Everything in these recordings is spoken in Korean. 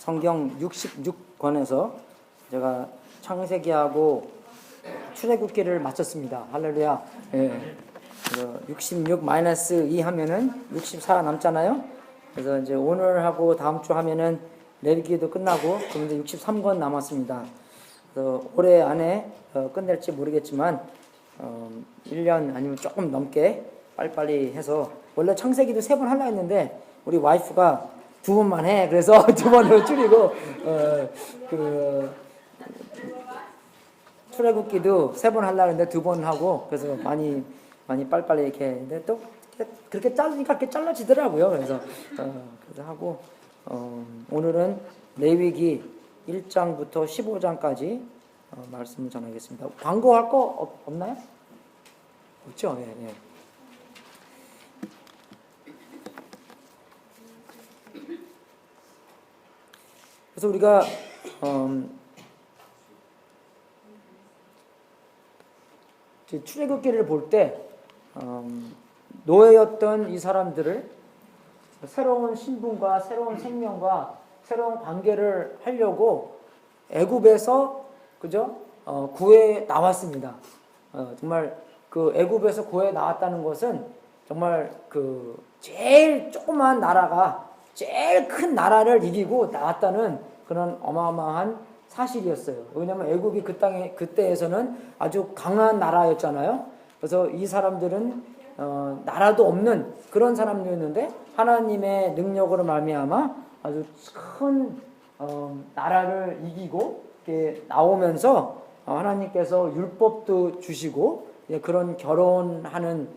성경 66권에서 제가 창세기하고 출애굽기를 마쳤습니다. 할렐루야. 예. 66-2 하면은 64 남잖아요. 그래서 이제 오늘하고 다음 주 하면은 레위기도 끝나고 그럼 이제 63권 남았습니다. 그래서 올해 안에 끝낼지 모르겠지만 1년 아니면 조금 넘게 빨리빨리 해서 원래 창세기도 3번 하려 했는데 우리 와이프가 2번만 해. 그래서 2번으로 줄이고 출애굽기도 3번 하려고 했는데 2번 하고 그래서 많이 빨리빨리 이렇게 했는데 또 그렇게 자르니까 이렇게 잘라지더라고요. 그래서 하고 오늘은 레위기 1장부터 15장까지 말씀을 전하겠습니다. 광고할 거 없나요? 없죠? 예, 예. 그래서 우리가 출애굽기를 볼 때 노예였던 이 사람들을 새로운 신분과 새로운 생명과 새로운 관계를 하려고 애굽에서 그죠? 구해 나왔습니다. 정말 그 애굽에서 구해 나왔다는 것은 정말 그 제일 조그만 나라가 제일 큰 나라를 이기고 나왔다는 그런 어마어마한 사실이었어요. 왜냐하면 애굽이 그때에서는 아주 강한 나라였잖아요. 그래서 이 사람들은 나라도 없는 그런 사람들이었는데 하나님의 능력으로 말미암아 아주 큰 나라를 이기고 이렇게 나오면서 하나님께서 율법도 주시고 그런 결혼하는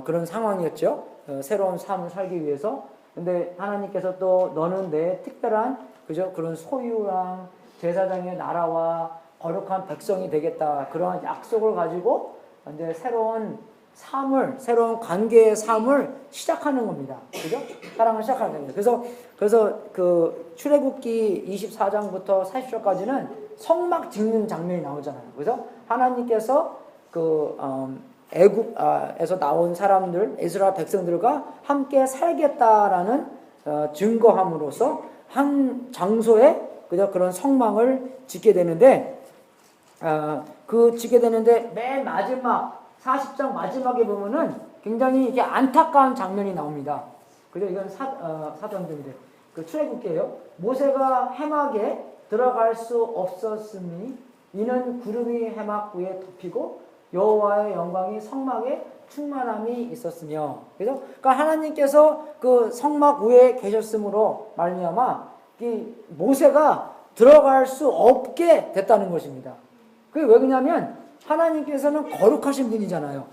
그런 상황이었죠. 새로운 삶을 살기 위해서. 근데 하나님께서 또 너는 내 특별한 그죠? 그런 소유랑 제사장의 나라와 거룩한 백성이 되겠다. 그런 약속을 가지고 이제 새로운 삶을, 새로운 관계의 삶을 시작하는 겁니다. 그죠? 사랑을 시작하는 겁니다. 그래서 그 출애굽기 24장부터 40절까지는 성막 짓는 장면이 나오잖아요. 그래서 하나님께서 그 애굽에서 나온 사람들, 이스라엘 백성들과 함께 살겠다라는 증거함으로써 한 장소에 그저 그런 성막을 짓게 되는데 짓게 되는데 맨 마지막 40장 마지막에 보면은 굉장히 이게 안타까운 장면이 나옵니다. 그죠? 이건 사도행전인데 그 출애굽기예요. 모세가 해막에 들어갈 수 없었으니 이는 구름이 해막 위에 덮이고 여호와의 영광이 성막에 충만함이 있었으며. 그래서 그러니까 하나님께서 그 성막 위에 계셨으므로 말미암아 이 모세가 들어갈 수 없게 됐다는 것입니다. 그게 왜 그러냐면 하나님께서는 거룩하신 분이잖아요.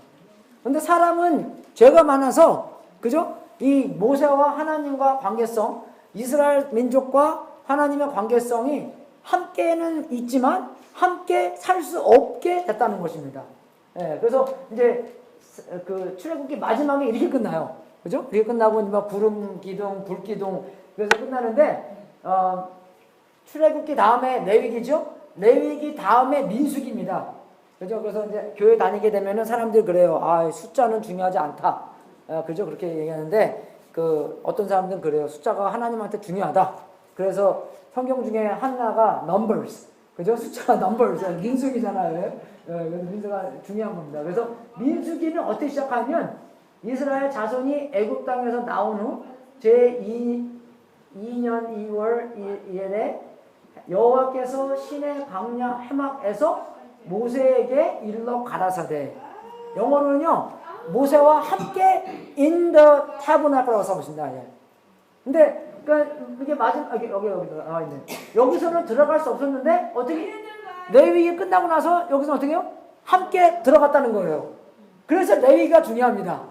그런데 사람은 죄가 많아서 그죠? 이 모세와 하나님과 관계성, 이스라엘 민족과 하나님의 관계성이 함께는 있지만 함께 살 수 없게 됐다는 것입니다. 예, 그래서 이제 그 출애굽기 마지막에 이렇게 끝나요. 그죠? 이렇게 끝나고 막 구름 기둥, 불 기둥 그래서 끝나는데 출애굽기 다음에 레위기죠? 레위기 다음에 민수기입니다. 그죠? 그래서 이제 교회 다니게 되면은 사람들이 그래요. 숫자는 중요하지 않다. 그죠? 그렇게 얘기하는데 그 어떤 사람들은 그래요. 숫자가 하나님한테 중요하다. 그래서 성경 중에 하나가 numbers. 그죠? 숫자가 numbers. 민수기잖아요. 그래서 민수가 중요한 겁니다. 그래서 민수기는 어떻게 시작하면 이스라엘 자손이 애굽 땅에서 나온 후 제2년 2월 1일에 여호와께서 신의 광야 해막에서 모세에게 일러 가라사대. 영어로는요 모세와 함께 in the tabernacle라고 써보십니다. 예. 근데 그러니까 이게 마지막 여기 나와 있네. 여기서는 들어갈 수 없었는데 어떻게 레위기 끝나고 나서 여기서 어떻게 해요? 함께 들어갔다는 거예요. 그래서 레위기가 중요합니다.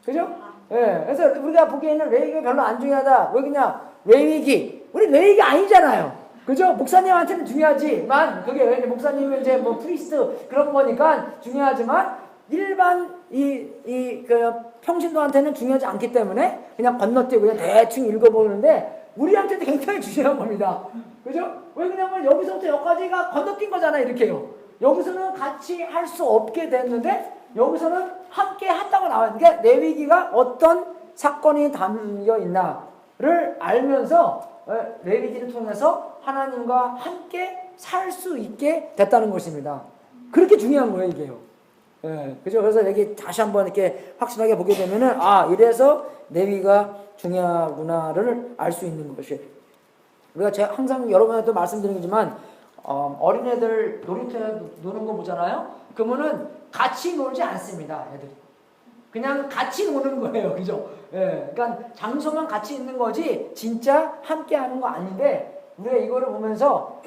그죠? 예. 그래서 우리가 보기에는 레위기가 별로 안 중요하다. 왜 그냥 레위기 우리 레위기 아니잖아요. 그죠? 목사님한테는 중요하지만 그게 왜 목사님은 이제 뭐 프리스트 그런 거니까 중요하지만 일반 그 평신도한테는 중요하지 않기 때문에 그냥 건너뛰고 그냥 대충 읽어보는데 우리한테도 굉장히 중요한 겁니다. 그죠? 왜 그러냐면 여기서부터 여기까지가 건너뛴 거잖아요. 이렇게요. 여기서는 같이 할 수 없게 됐는데 여기서는 함께 한다고 나와요. 그러니까 레위기가 어떤 사건이 담겨 있나를 알면서 레위기를 통해서 하나님과 함께 살 수 있게 됐다는 것입니다. 그렇게 중요한 거예요, 이게요. 예, 그죠? 그래서 여기 다시 한번 이렇게 확실하게 보게 되면은, 이래서 레위가 중요하구나를 알 수 있는 것이에요. 우리가 제가 항상 여러분한테도 말씀드리지만, 어린애들 놀이터에 노는 거 보잖아요? 그러면은 같이 놀지 않습니다, 애들이. 그냥 같이 노는 거예요, 그죠? 예, 그러니까 장소만 같이 있는 거지, 진짜 함께 하는 거 아닌데, 우리가 이거를 보면서,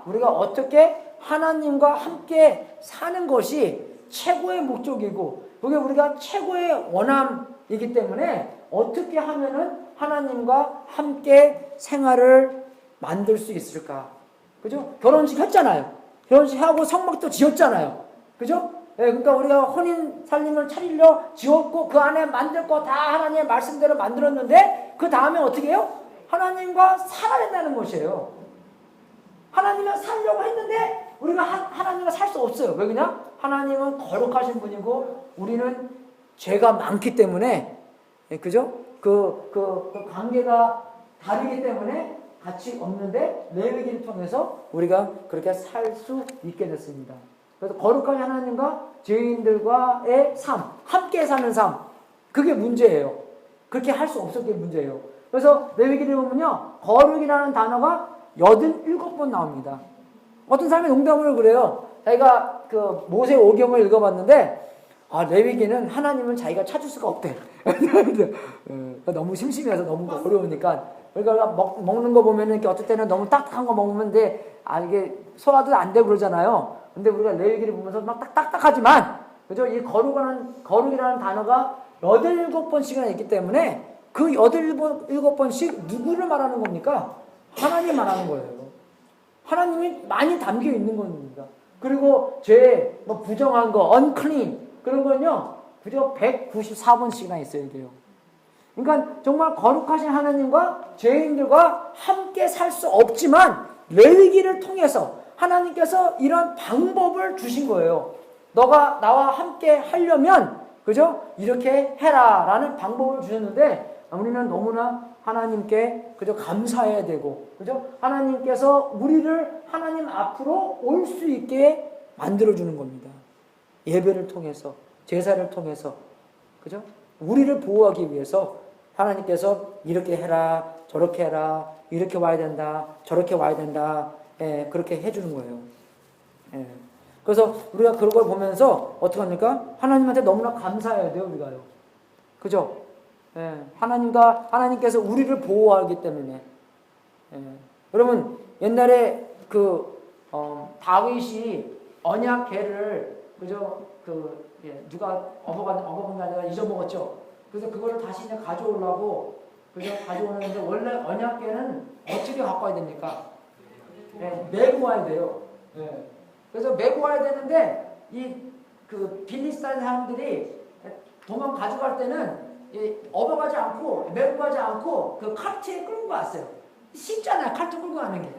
우리가 어떻게 하나님과 함께 사는 것이 최고의 목적이고, 그게 우리가 최고의 원함이기 때문에, 어떻게 하면은 하나님과 함께 생활을 만들 수 있을까? 그죠? 결혼식 했잖아요. 결혼식 하고 성막도 지었잖아요. 그죠? 예, 그러니까 우리가 혼인 살림을 차리려 지었고 그 안에 만들 거 다 하나님의 말씀대로 만들었는데 그 다음에 어떻게 해요? 하나님과 살아야 된다는 것이에요. 하나님과 살려고 했는데 우리가 하나님과 살 수 없어요. 왜 그냥? 하나님은 거룩하신 분이고 우리는 죄가 많기 때문에, 예, 그죠? 그 관계가 다르기 때문에 같이 없는데 레위기를 통해서 우리가 그렇게 살 수 있게 됐습니다. 그래서 거룩한 하나님과 죄인들과의 삶, 함께 사는 삶, 그게 문제예요. 그렇게 할 수 없었던 게 문제예요. 그래서 레위기를 보면요, 거룩이라는 단어가 87번 나옵니다. 어떤 사람이 농담으로 그래요. 자기가 그 모세 오경을 읽어봤는데, 레위기는 하나님은 자기가 찾을 수가 없대. 너무 심심해서 너무 어려우니까. 그러니까 먹는 거 보면은 이렇게 어떨 때는 너무 딱딱한 거 먹는데, 이게 소화도 안 되고 그러잖아요. 근데 우리가 레위기를 보면서 막 딱딱하지만, 그죠? 이 거룩이라는 단어가 87번씩이나 있기 때문에 그 87번씩 누구를 말하는 겁니까? 하나님 말하는 거예요. 하나님이 많이 담겨 있는 겁니다. 그리고 죄, 부정한 거, unclean, 그런 건요, 그저 194번씩이나 있어야 돼요. 그러니까 정말 거룩하신 하나님과 죄인들과 함께 살 수 없지만 레위기를 통해서 하나님께서 이런 방법을 주신 거예요. 너가 나와 함께 하려면, 그죠? 이렇게 해라 라는 방법을 주셨는데, 우리는 너무나 하나님께 그저 감사해야 되고, 그죠? 하나님께서 우리를 하나님 앞으로 올 수 있게 만들어주는 겁니다. 예배를 통해서, 제사를 통해서, 그죠? 우리를 보호하기 위해서 하나님께서 이렇게 해라, 저렇게 해라, 이렇게 와야 된다, 저렇게 와야 된다, 예, 그렇게 해주는 거예요. 예. 그래서 우리가 그런 걸 보면서 어떻게 합니까? 하나님한테 너무나 감사해야 돼요, 우리가요. 그죠? 예. 하나님께서 우리를 보호하기 때문에. 예. 여러분, 옛날에 다윗이 언약궤를, 그죠? 누가 업어간 게 아니라 잊어먹었죠. 그래서 그거를 다시 이제 가져오려고, 그죠? 가져오는데 원래 언약궤는 어떻게 갖고 와야 됩니까? 네, 메고 와야 돼요. 네. 그래서 메고 와야 되는데 빌리스타인 사람들이 도망 가져갈 때는 업어가지 않고 메고 가지 않고 그 카트에 끌고 왔어요. 쉽잖아요, 카트 끌고 가는 게.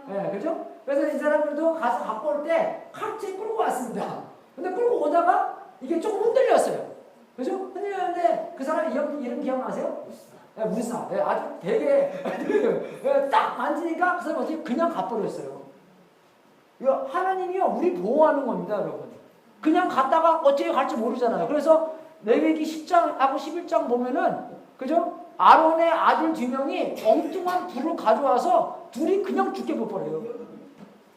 네, 그죠? 그래서 이 사람들도 가서 갖고 올 때 카트에 끌고 왔습니다. 근데 끌고 오다가 이게 조금 흔들렸어요. 그죠? 흔들렸는데 그 사람 이름 기억나세요? 네, 무사. 네, 아주 되게 딱 만지니까 그 사람이 어떻게 그냥 가버렸어요. 하나님이요, 우리 보호하는 겁니다, 여러분. 그냥 갔다가 어떻게 갈지 모르잖아요. 그래서 레위기 10장하고 11장 보면은, 그죠? 아론의 아들 2명이 엉뚱한 불을 가져와서 둘이 그냥 죽게 버려요.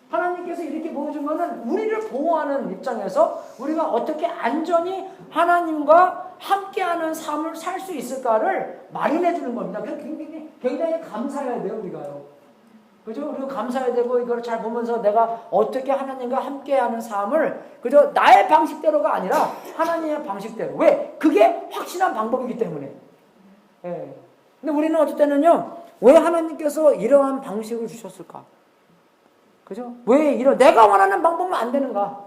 하나님께서 이렇게 보여주면은 우리를 보호하는 입장에서 우리가 어떻게 안전히 하나님과 함께하는 삶을 살 수 있을까를 마련해 주는 겁니다. 굉장히 감사해야 돼요, 우리가요. 그죠? 그리고 감사해야 되고, 이걸 잘 보면서 내가 어떻게 하나님과 함께하는 삶을, 그죠? 나의 방식대로가 아니라 하나님의 방식대로. 왜? 그게 확실한 방법이기 때문에. 예. 근데 우리는 어떨 때는요, 왜 하나님께서 이러한 방식을 주셨을까? 그죠? 왜 내가 원하는 방법은 안 되는가?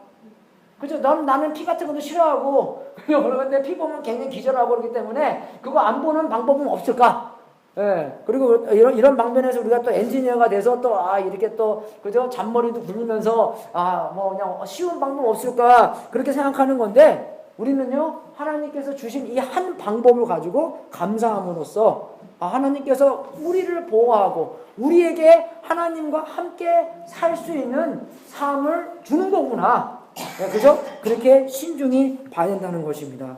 그죠? 나는 피 같은 것도 싫어하고, 그런데 피 보면 굉장히 기절하고 그러기 때문에 그거 안 보는 방법은 없을까? 예. 그리고 이런 방면에서 우리가 또 엔지니어가 돼서 또, 이렇게 또, 그죠? 잔머리도 굴리면서, 그냥 쉬운 방법 없을까? 그렇게 생각하는 건데, 우리는요, 하나님께서 주신 이 한 방법을 가지고 감사함으로써 하나님께서 우리를 보호하고 우리에게 하나님과 함께 살 수 있는 삶을 주는 거구나. 네, 그죠? 그렇게 신중히 봐야 된다는 것입니다.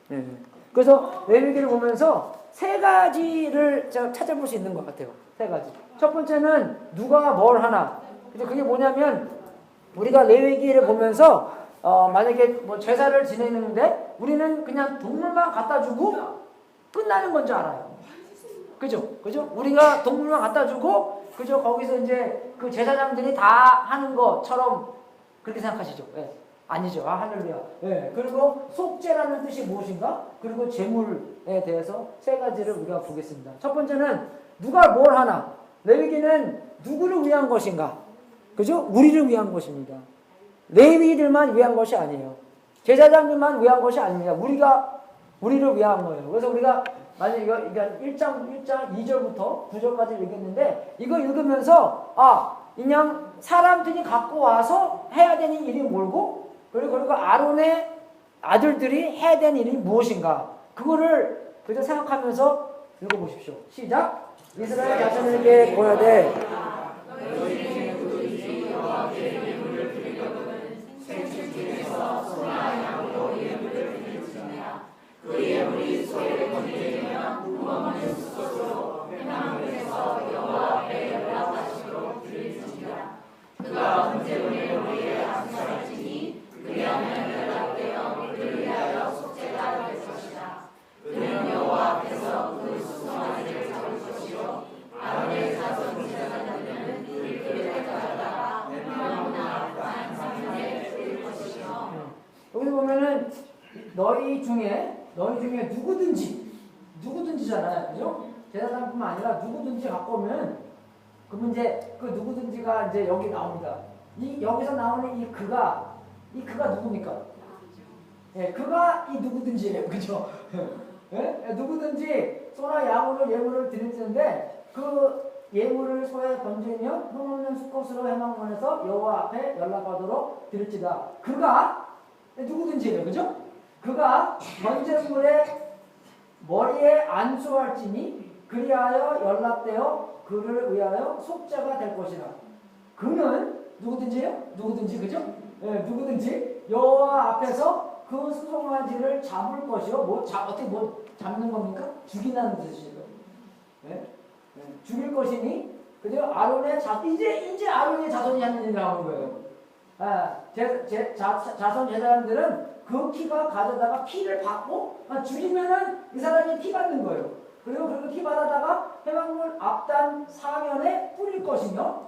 네. 그래서 레위기를 보면서 세 가지를 찾아볼 수 있는 것 같아요. 세 가지. 첫 번째는 누가 뭘 하나. 그게 뭐냐면 우리가 레위기를 보면서 만약에 뭐 제사를 지내는데 우리는 그냥 동물만 갖다 주고 끝나는 건 줄 알아요. 그죠? 우리가 동물만 갖다 주고, 그죠? 거기서 이제 그 제사장들이 다 하는 것처럼 그렇게 생각하시죠? 예. 아니죠. 할렐루야. 예. 그리고 속죄라는 뜻이 무엇인가? 그리고 제물에 대해서 세 가지를 우리가 보겠습니다. 첫 번째는 누가 뭘 하나? 레위기는 누구를 위한 것인가? 그죠? 우리를 위한 것입니다. 레위들만 위한 것이 아니에요. 제사장들만 위한 것이 아닙니다. 우리를 위한 거예요. 그래서 우리가 만약에 이거 1장 2절부터 9절까지 읽었는데 이거 읽으면서 그냥 사람들이 갖고 와서 해야 되는 일이 뭘고 그리고 아론의 아들들이 해야 되는 일이 무엇인가 그거를 그저 생각하면서 읽어보십시오. 시작. 이스라엘 자손에게 보여대 그 예물이 소를 건드리면 구멍을 숫소로 회막에서 여호와 앞에 연락하시도록 드리시니라. 그가 번제물의 우리의 암살할지니 그리하면 연락되어 그를 위하여 속죄가 될 것이다. 그는 여호와 앞에서 그 수송아지를 잡을 것이요 아론의 자손 제사장들은 그를 가져다가 회막나 단 상면에 뿌릴 것이요. 여기 보면은 너희 중에 누구든지잖아요. 그죠? 제사장뿐만 아니라 누구든지 갖고 오면 그러면 이제 그 누구든지가 이제 여기 나옵니다. 여기서 나오는 이 그가 누굽니까? 예, 그가 이 누구든지예요. 그죠? 예? 누구든지 소나 양으로 예물을 드리는데 그 예물을 소에 번지면 흠없는 수컷으로 회막문에서 여호와 앞에 연락하도록 드릴지다. 그가 누구든지예요. 그죠? 그가 번제물에 머리에 안수할지니 그리하여 연락되어 그를 위하여 속죄가 될 것이라. 그는 누구든지요? 누구든지 그죠? 네, 누구든지 여호와 앞에서 그 수송아지를 잡을 것이요. 어떻게 잡는 겁니까? 죽인다는 뜻이죠. 네? 죽일 것이니 그죠? 아론의 이제 아론의 자손이 하는 일을 하는 거예요. 자손 제사장들은 그 피가 가져다가 피를 받고 죽이면은 이 사람이 피 받는 거예요. 그리고 피 받아다가 회막문 앞단 사면에 뿌릴 것이며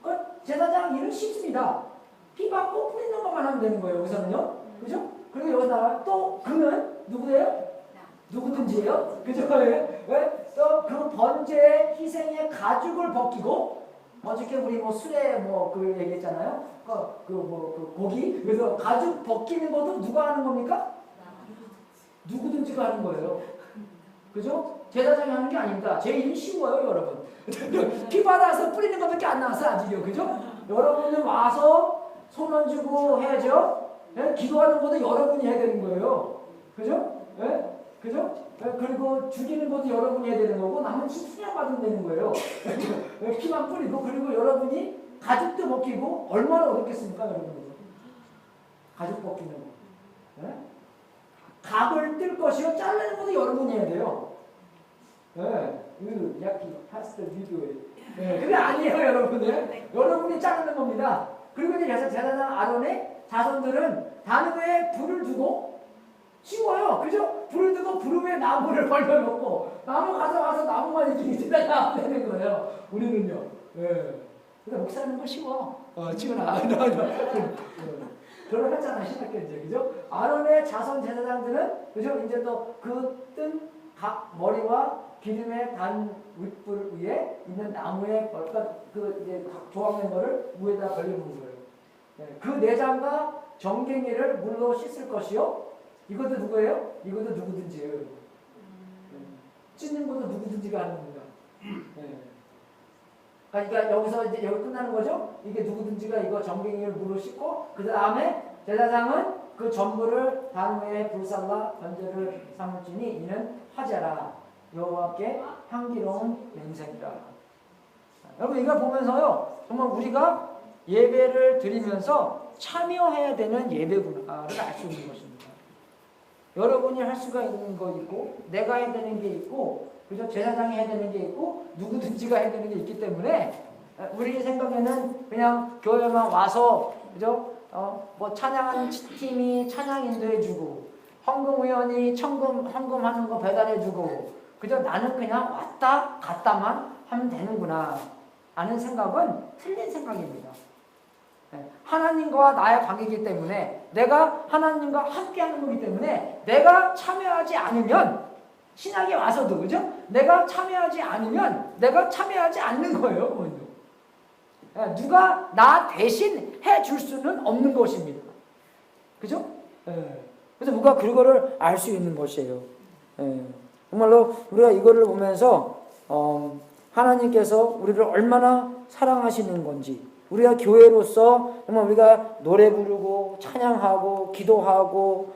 그 제사장 일은 쉽습니다. 피 받고 뿌리는 것만 하면 되는 거예요. 여기서는요. 그죠? 그리고 여기서 또 그는 누구예요? 누구든지예요. 그죠? 왜? 또 그 번제의 희생의 가죽을 벗기고 어저께 우리 술에 그 얘기했잖아요. 그 고기. 그래서 가죽 벗기는 것도 누가 하는 겁니까? 누구든지가 하는 거예요. 그죠? 제사장이 하는 게 아닙니다. 제 일이 쉬워요, 여러분. 피 받아서 뿌리는 것밖에 안 나왔어, 아직요. 그죠? 여러분은 와서 손 얹고 해야죠. 네? 기도하는 것도 여러분이 해야 되는 거예요. 그죠? 네? 그죠? 그리고 죽이는 것도 여러분이 해야 되는 거고 남은 수냥 받으면 되는 거예요. 피만 뿌리고 그리고 여러분이 가죽도 벗기고 얼마나 어렵겠습니까, 여러분? 가죽 벗기는 거. 네? 각을 뜰 것이요 자르는 것도 여러분이 해야 돼요. 야키 파스텔 비디오에. 그게 아니에요, 여러분들. 여러분이 자르는 겁니다. 그리고 이제 제사장 아론의 자손들은 단위에 불을 두고 쉬워요. 그죠? 불을 두고 불 위에 나무를 벌려놓고 나무 가져와서 나무만 이렇게 지나가면 되는 거예요. 우리는요. 근데 목사는 거 쉬워. 지훈아. 결혼했잖아, 신학교 이제. 그죠? 아론의 자손 제사장들은 그죠? 이제 또 그 뜬 각 머리와 기름의 단 윗불 위에 있는 나무에 그 이제 조각낸 거를 위에다 걸려놓은 거예요. 그 내장과 정갱이를 물로 씻을 것이요. 이것도 누구예요? 이것도 누구든지예요. 찢는 것도 누구든지가 하는 겁니다. 그러니까 여기서 이제 여기 끝나는 거죠? 이게 누구든지가 이거 정갱이를 물로 씻고 그 다음에 제사장은 그 전부를 단 후에 불살라 번제를 삼을지니 이는 화제라. 여호와께 향기로운 냄새니라. 여러분 이걸 보면서요, 정말 우리가 예배를 드리면서 참여해야 되는 예배구나를 알 수 있는 것입니다. 여러분이 할 수가 있는 거 있고, 내가 해야 되는 게 있고, 그죠? 제사장이 해야 되는 게 있고, 누구든지가 해야 되는 게 있기 때문에 우리 생각에는 그냥 교회만 와서, 그죠? 뭐 찬양하는 팀이 찬양 인도해주고, 헌금위원이 헌금하는 거 배달해주고, 그죠? 나는 그냥 왔다 갔다만 하면 되는구나 하는 생각은 틀린 생각입니다. 하나님과 나의 관계이기 때문에, 내가 하나님과 함께하는 거기 때문에, 내가 참여하지 않으면, 신학에 와서도 그죠? 내가 참여하지 않으면 내가 참여하지 않는 거예요. 누가 나 대신 해줄 수는 없는 것입니다. 그죠? 그래서 우리가 그거를 알 수 있는 것이에요. 정말로 우리가 이거를 보면서 하나님께서 우리를 얼마나 사랑하시는 건지, 우리가 교회로서 정말 우리가 노래 부르고 찬양하고 기도하고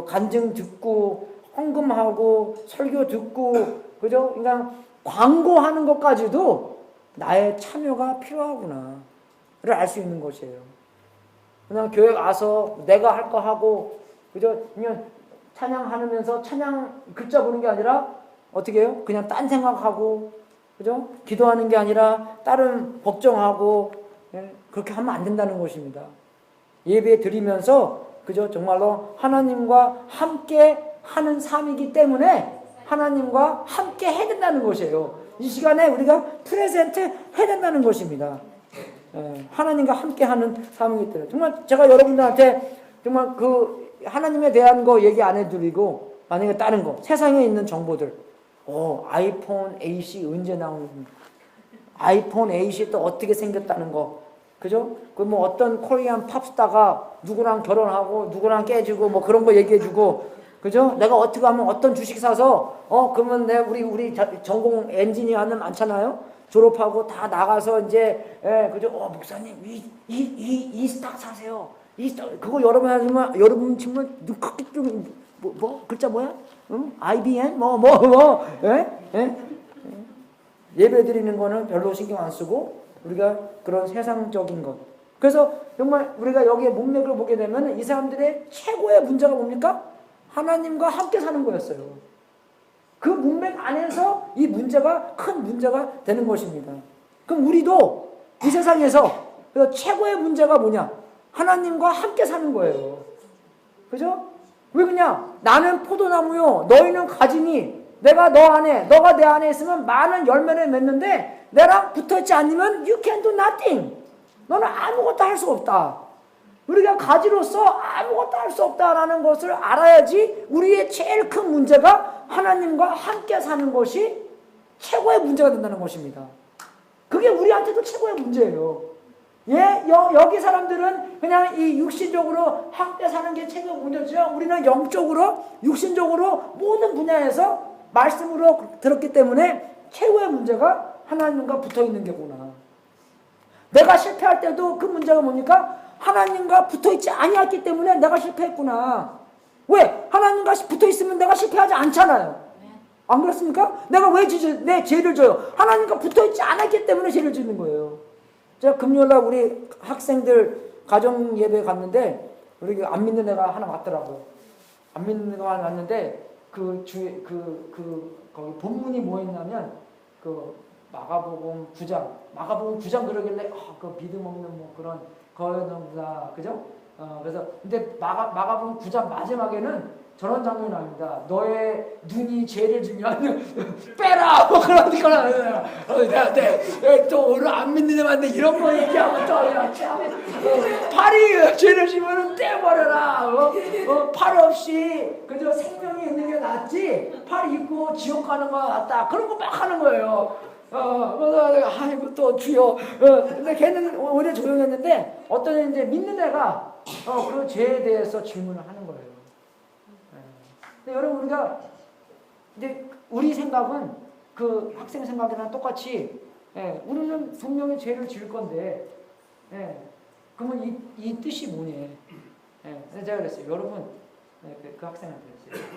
간증 듣고 헌금하고 설교 듣고, 그죠? 그러니까 광고하는 것까지도 나의 참여가 필요하구나를 알 수 있는 것이에요. 그냥 교회 와서 내가 할 거 하고, 그죠? 그냥 찬양하면서 찬양 글자 보는 게 아니라 어떻게 해요? 그냥 딴 생각하고, 그죠? 기도하는 게 아니라 다른 걱정하고, 그렇게 하면 안 된다는 것입니다. 예배 드리면서, 그죠? 정말로 하나님과 함께 하는 삶이기 때문에 하나님과 함께 해야 된다는 것이에요. 이 시간에 우리가 프레젠트 해야 된다는 것입니다. 하나님과 함께 하는 삶이기 때문에. 정말 제가 여러분들한테 정말 그 하나님에 대한 거 얘기 안 해드리고, 만약에 다른 거, 세상에 있는 정보들, 아이폰 8이 언제 나오는, 아이폰 8이 또 어떻게 생겼다는 거, 그죠? 그 뭐 어떤 코리안 팝스타가 누구랑 결혼하고 누구랑 깨지고 뭐 그런 거 얘기해주고, 그죠? 내가 어떻게 하면 어떤 주식 사서 그러면 우리 전공 엔지니어는 많잖아요. 졸업하고 다 나가서 이제 그죠? 목사님 이 스탁 사세요. 이 스탁 그거 여러분 정말 눈 크게 좀 뭐 글자 뭐야? IBM 예배 드리는 거는 별로 신경 안 쓰고 우리가 그런 세상적인 것. 그래서 정말 우리가 여기에 문맥을 보게 되면 이 사람들의 최고의 문제가 뭡니까? 하나님과 함께 사는 거였어요. 그 문맥 안에서 이 문제가 큰 문제가 되는 것입니다. 그럼 우리도 이 세상에서 최고의 문제가 뭐냐? 하나님과 함께 사는 거예요. 그죠? 왜 그냥 나는 포도나무요, 너희는 가지니, 내가 너 안에, 너가 내 안에 있으면 많은 열매를 맺는데 내랑 붙어있지 않으면 you can do nothing. 너는 아무것도 할 수 없다. 우리가 가지로서 아무것도 할 수 없다라는 것을 알아야지. 우리의 제일 큰 문제가 하나님과 함께 사는 것이 최고의 문제가 된다는 것입니다. 그게 우리한테도 최고의 문제예요. 여기 사람들은 그냥 이 육신적으로 함께 사는 게 최고의 문제죠. 우리는 영적으로, 육신적으로 모든 분야에서 말씀으로 들었기 때문에 최고의 문제가 하나님과 붙어있는 게구나. 내가 실패할 때도 그 문제가 뭡니까? 하나님과 붙어있지 아니했기 때문에 내가 실패했구나. 왜? 하나님과 붙어있으면 내가 실패하지 않잖아요. 안 그렇습니까? 내가 왜 내 죄를 져요? 하나님과 붙어있지 않았기 때문에 죄를 짓는 거예요. 제가 금요일날 우리 학생들 가정 예배 갔는데 우리 안 믿는 애가 하나 왔더라고요. 안 믿는 애가 하나 왔는데 거기 본문이 뭐였냐면 마가복음 9장 그러길래 그 믿음 없는 뭐 그런 거였나 그죠? 그래서 근데 마가복음 9장 마지막에는 저런 장면이 나옵니다. 너의 눈이 죄를 지면 빼라 뭐 그런 거나 또 오늘 안 믿는 애한테 이런 거 얘기하면 또 팔이 죄를 지면 떼버려라. 팔 없이 그저 생명이 있는 게 낫지 팔 있고 지옥 가는 거 낫다. 그런 거 막 하는 거예요. 아이고 또 주여. 근데 걔는 오히려 조용했는데 어떤 이제 믿는 애가 그 죄에 대해서 질문을 하는 거예요. 근데 여러분 우리가 이제 우리 생각은 그 학생 생각이랑 똑같이 우리는 분명히 죄를 지을 건데 그러면 이 뜻이 뭐니? 제가 그랬어요. 여러분 그 학생한테 그랬어요.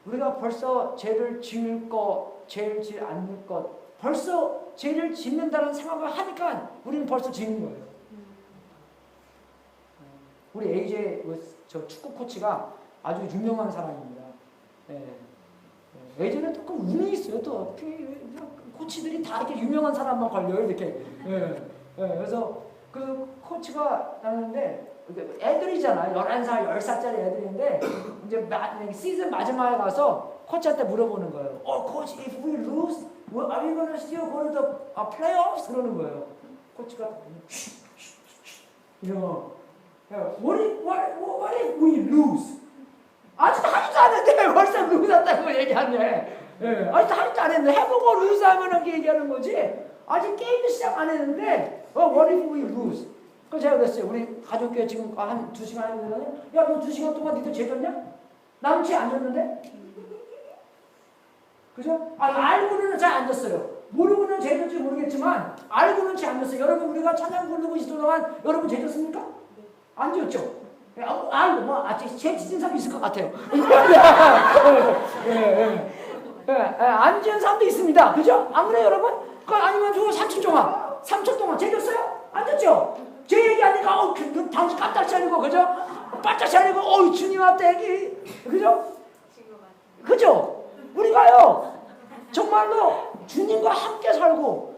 우리가 벌써 죄를 지을 것, 죄를 지지 않을 것, 벌써 죄를 짓는다는 생각을 하니까 우리는 벌써 지는 거예요. 우리 AJ 저 축구 코치가 아주 유명한 사람입니다. AJ는 또 그 운이 있어요. 또 코치들이 다 이렇게 유명한 사람만 걸려요. 이렇게. 그래서 그 코치가 나는데 애들이잖아요. 11살, 10살짜리 애들인데 이제 시즌 마지막에 가서 코치한테 물어보는 거예요. 코치, if we lose, are you gonna still go to the playoffs? 그러는 거예요. 코치가 이러고 what if we lose? 아직도 하지도 않았는데 벌써 lose 한다고 얘기하네. 아직도 하지도 않았는데 해보고 lose 하면 얘기하는 거지. 아직 게임도 시작 안 했는데 what if we lose? 그래서 제가 그랬어요. 우리 가족교회 지금 한 2시간 했는데 야, 너 2시간 동안 니들 죄 졌냐? 나는 죄 안 졌는데? 그죠? 알고는 잘 안 졌어요. 모르고는 죄 졌지 모르겠지만 알고는 죄 안 졌어요. 여러분 우리가 찬양 부르고 있을 동안 여러분 죄 졌습니까? 안 졌죠? 알고 죄 지은 사람 있을 것 같아요. 안 지은 사람도 있습니다. 그죠? 안 그래요 여러분? 아니면 저 3초 동안 죄 졌어요? 안 졌죠? 제 얘기하니까 당신 깜짝 차리고 그죠? 바짝 차리고 주님 앞에 얘기 그죠? 그죠? 우리가요 정말로 주님과 함께 살고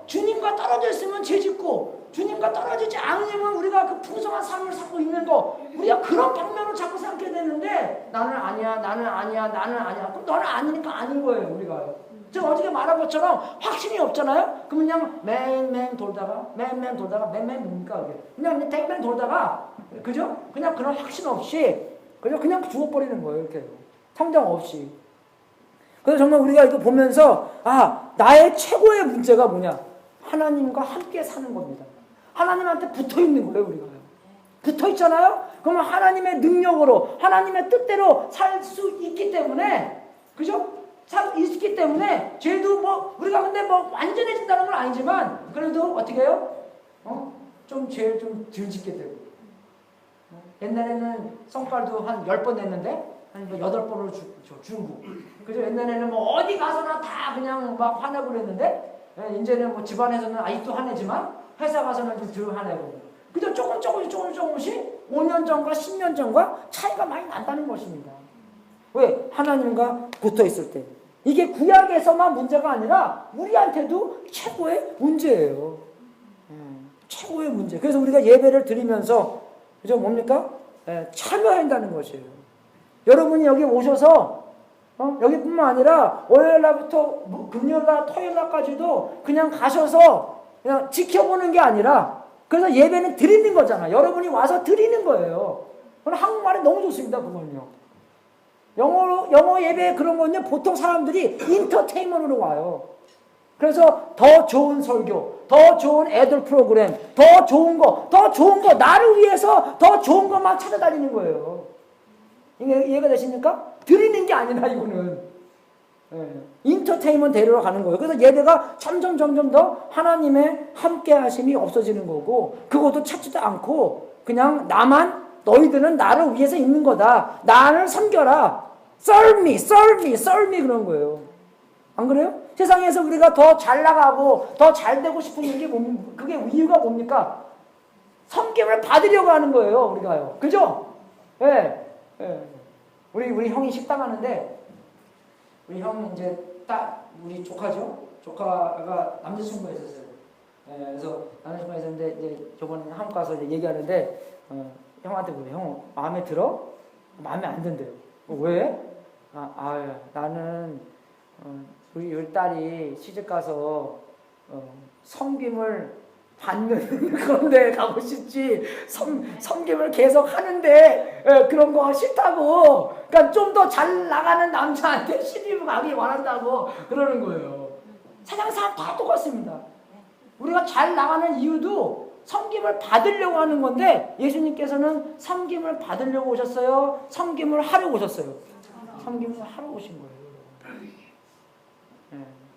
주님과 떨어져 있으면 죄 짓고 주님과 떨어지지 않으면 우리가 그 풍성한 삶을 살고 있는 거 우리가 그런 방면으로 자꾸 삼게 되는데 나는 아니야 그럼 너는 아니니까 아닌 거예요 우리가요. 제가 어저께 말한 것처럼 확신이 없잖아요. 그럼 그냥 맹맹 돌다가 뭡니까 그게? 그냥 땡땡 돌다가 그죠? 그냥 그런 확신 없이 그냥 죽어버리는 거예요 이렇게 성장 없이. 그래서 정말 우리가 이거 보면서 나의 최고의 문제가 뭐냐? 하나님과 함께 사는 겁니다. 하나님한테 붙어 있는 거예요 우리가. 붙어 있잖아요. 그러면 하나님의 능력으로 하나님의 뜻대로 살 수 있기 때문에 그죠? 있기 때문에 죄도 우리가 근데 완전해진다는 건 아니지만 그래도 어떻게 해요? 좀 죄를 좀 덜 짓게 되고 옛날에는 성깔도 한 10번 냈는데 한 8번으로 중국 그죠? 옛날에는 어디 가서나 다 그냥 막 화내고 그랬는데 이제는 집안에서는 아직도 화내지만 회사 가서는 좀 덜 화내고 그죠? 조금씩 5년 전과 10년 전과 차이가 많이 난다는 것입니다. 왜? 하나님과 붙어 있을 때. 이게 구약에서만 문제가 아니라 우리한테도 최고의 문제예요. 최고의 문제. 그래서 우리가 예배를 드리면서 그죠? 뭡니까? 참여한다는 것이에요. 여러분이 여기 오셔서 여기뿐만 아니라 월요일날부터 금요일날 토요일날까지도 그냥 가셔서 그냥 지켜보는 게 아니라 그래서 예배는 드리는 거잖아. 여러분이 와서 드리는 거예요. 그럼 한국말이 너무 좋습니다. 그건요. 영어 예배 그런 건요, 보통 사람들이 인터테인먼트로 와요. 그래서 더 좋은 설교, 더 좋은 애들 프로그램, 더 좋은 거, 나를 위해서 더 좋은 것만 찾아다니는 거예요. 이게 이해가 되십니까? 드리는 게 아니라 이거는. 인터테인먼트 데리러 가는 거예요. 그래서 예배가 점점 더 하나님의 함께 하심이 없어지는 거고, 그것도 찾지도 않고, 그냥 너희들은 나를 위해서 있는 거다. 나를 섬겨라. serve me 그런 거예요. 안 그래요? 세상에서 우리가 더 잘 나가고 더 잘 되고 싶은 게 그게 이유가 뭡니까? 섬김을 받으려고 하는 거예요, 우리가요. 그죠? 예. 우리 형이 식당 하는데 우리 형 이제 우리 조카죠. 조카가 남자친구가 있었어요. 그래서 남자친구가 있었는데 이제 저번에 한국 가서 이제 얘기하는데 형한테 그래. 형 마음에 들어? 마음에 안 든대요. 왜? 나는 우리 딸이 시집 가서 섬김을 받는 그런 데 가고 싶지 섬김을 계속 하는데 그런 거 싫다고. 그러니까 좀 더 잘 나가는 남자한테 시집 가기 원한다고 그러는 거예요. 세상 사람 다 똑같습니다. 우리가 잘 나가는 이유도 섬김을 받으려고 하는 건데 예수님께서는 섬김을 받으려고 오셨어요? 섬김을 하러 오셨어요? 섬김을 하러 오신 거예요.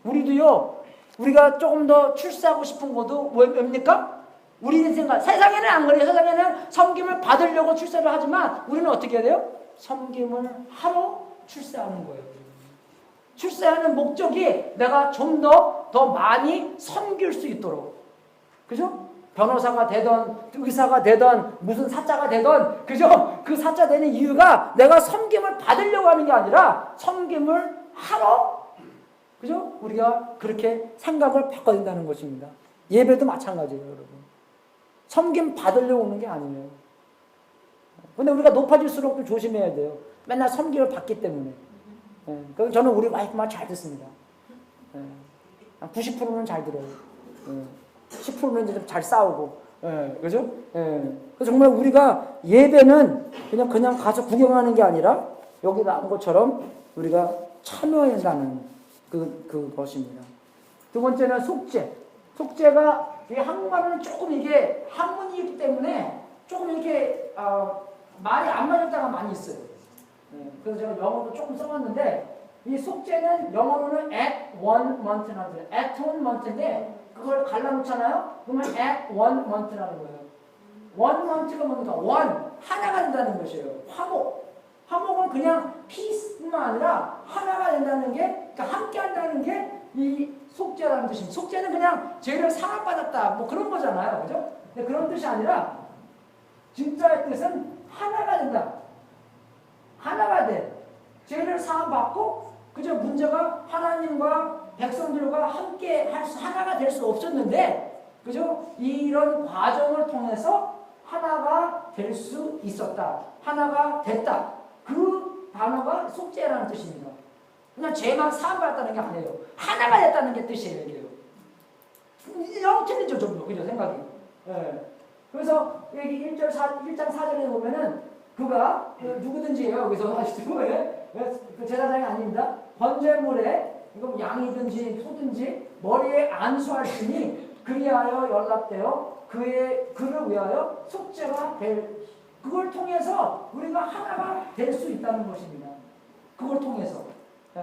우리도요, 우리가 조금 더 출세하고 싶은 것도 뭡니까? 우리는 세상에는 안 그래요. 세상에는 섬김을 받으려고 출세를 하지만 우리는 어떻게 해야 돼요? 섬김을 하러 출세하는 거예요. 출세하는 목적이 내가 좀 더 많이 섬길 수 있도록. 그죠? 변호사가 되던, 의사가 되던, 무슨 사자가 되던, 그죠? 그 사자 되는 이유가 내가 섬김을 받으려고 하는 게 아니라 섬김을 하러, 그죠? 우리가 그렇게 생각을 바꿔야 된다는 것입니다. 예배도 마찬가지예요, 여러분. 섬김 받으려고 오는 게 아니에요. 근데 우리가 높아질수록 좀 조심해야 돼요. 맨날 섬김을 받기 때문에. 예, 저는 우리 와이프 말 잘 듣습니다. 예, 90%는 잘 들어요. 예, 10%는 이제 좀 잘 싸우고. 예, 그죠? 예. 그래서 정말 우리가 예배는 그냥 가서 구경하는 게 아니라 여기 나온 것처럼 우리가 참여한다는 그것입니다. 두 번째는 속죄. 속죄가 이 한국말은 조금 이게 한문이기 때문에 조금 이렇게 말이 안 맞을 때가 많이 있어요. 그래서 제가 영어로 조금 써봤는데 이 속죄는 영어로는 at one month라고 해요. at one month인데 그걸 갈라놓잖아요. 그러면 at one month라는 거예요. one month가 뭡니까? one 하나가 된다는 것이에요. 화목은 그냥 peace뿐만 아니라 하나가 된다는 게, 그러니까 함께 한다는 게 이 속죄라는 뜻입니다. 속죄는 그냥 죄를 사함받았다 뭐 그런 거잖아요, 그죠? 근데 그런 뜻이 아니라 진짜의 뜻은 하나가 된다. 하나가 돼. 죄를 사함받고, 그저 문제가 하나님과 백성들과 함께 하나가 될 수 없었는데, 그죠? 이런 과정을 통해서 하나가 될 수 있었다. 하나가 됐다. 그 단어가 속죄라는 뜻입니다. 그냥 죄만 사함받았다는 게 아니에요. 하나가 됐다는 게 뜻이에요, 이게요. 영 틀리죠, 좀, 그죠? 생각이. 예. 그래서 여기 1장 4절에 보면은 그가 누구든지요 여기서 하시고 그 제사장이 아닙니다. 번제물에 이거 양이든지 소든지 머리에 안수할지니 그리하여 연락되어 그를 위하여 속죄가 될, 그걸 통해서 우리가 하나가 될 수 있다는 것입니다. 그걸 통해서.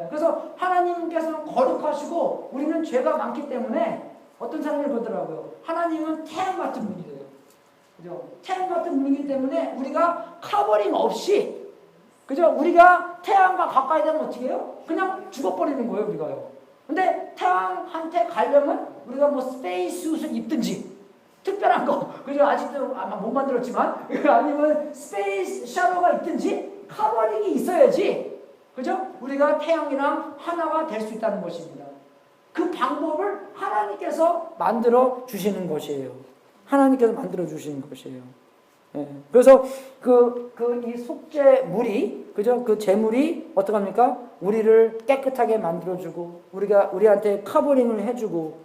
그래서 하나님께서는 거룩하시고 우리는 죄가 많기 때문에 어떤 사람이 그러더라고요. 하나님은 태양 같은 분이래요. 그죠? 태양 같은 분이기 때문에 우리가 커버링 없이, 그죠? 우리가 태양과 가까이 되면 어떻게 해요? 그냥 죽어버리는 거예요, 우리가요. 근데 태양한테 가려면 우리가 뭐 스페이스 옷을 입든지, 특별한 거, 그죠? 아직도 아마 못 만들었지만, 아니면 스페이스 샤도가 있든지, 커버링이 있어야지, 그죠? 우리가 태양이랑 하나가 될 수 있다는 것입니다. 그 방법을 하나님께서 만들어 주시는 것이에요. 하나님께서 만들어 주시는 것이에요. 예. 그래서 이 속죄물이, 그죠? 그 제물이 어떡합니까? 우리를 깨끗하게 만들어주고, 우리한테 커버링을 해주고,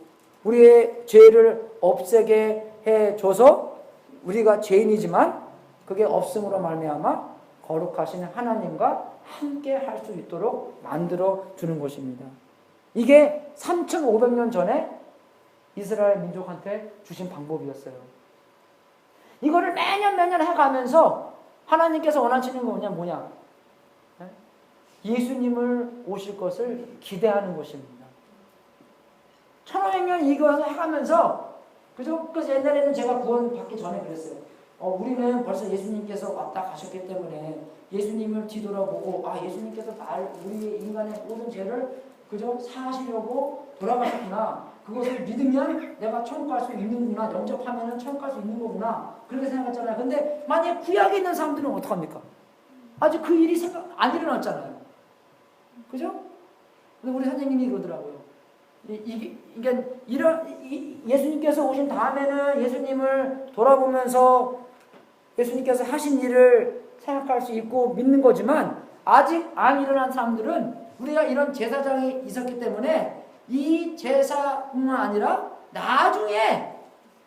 우리의 죄를 없애게 해줘서, 우리가 죄인이지만, 그게 없음으로 말미암아 거룩하신 하나님과 함께 할 수 있도록 만들어 주는 것입니다. 이게 3,500년 전에 이스라엘 민족한테 주신 방법이었어요. 이거를 매년 해가면서 하나님께서 원하시는 건 뭐냐? 예수님을 오실 것을 기대하는 것입니다. 1500년 이거 해가면서, 그죠? 그래서 옛날에는 제가 구원 받기 전에 그랬어요. 우리는 벌써 예수님께서 왔다 가셨기 때문에 예수님을 뒤돌아보고, 예수님께서 우리 인간의 모든 죄를, 그죠? 사하시려고 돌아가셨구나. 그것을 믿으면 내가 천국 갈 수 있는구나. 영접하면 천국 갈 수 있는 거구나. 그렇게 생각했잖아요. 근데 만약에 구약에 있는 사람들은 어떡합니까? 아직 그 일이 안 일어났잖아요. 그죠? 근데 우리 선생님이 그러더라고요. 예수님께서 오신 다음에는 예수님을 돌아보면서 예수님께서 하신 일을 생각할 수 있고 믿는 거지만, 아직 안 일어난 사람들은 우리가 이런 제사장이 있었기 때문에 이 제사뿐만 아니라 나중에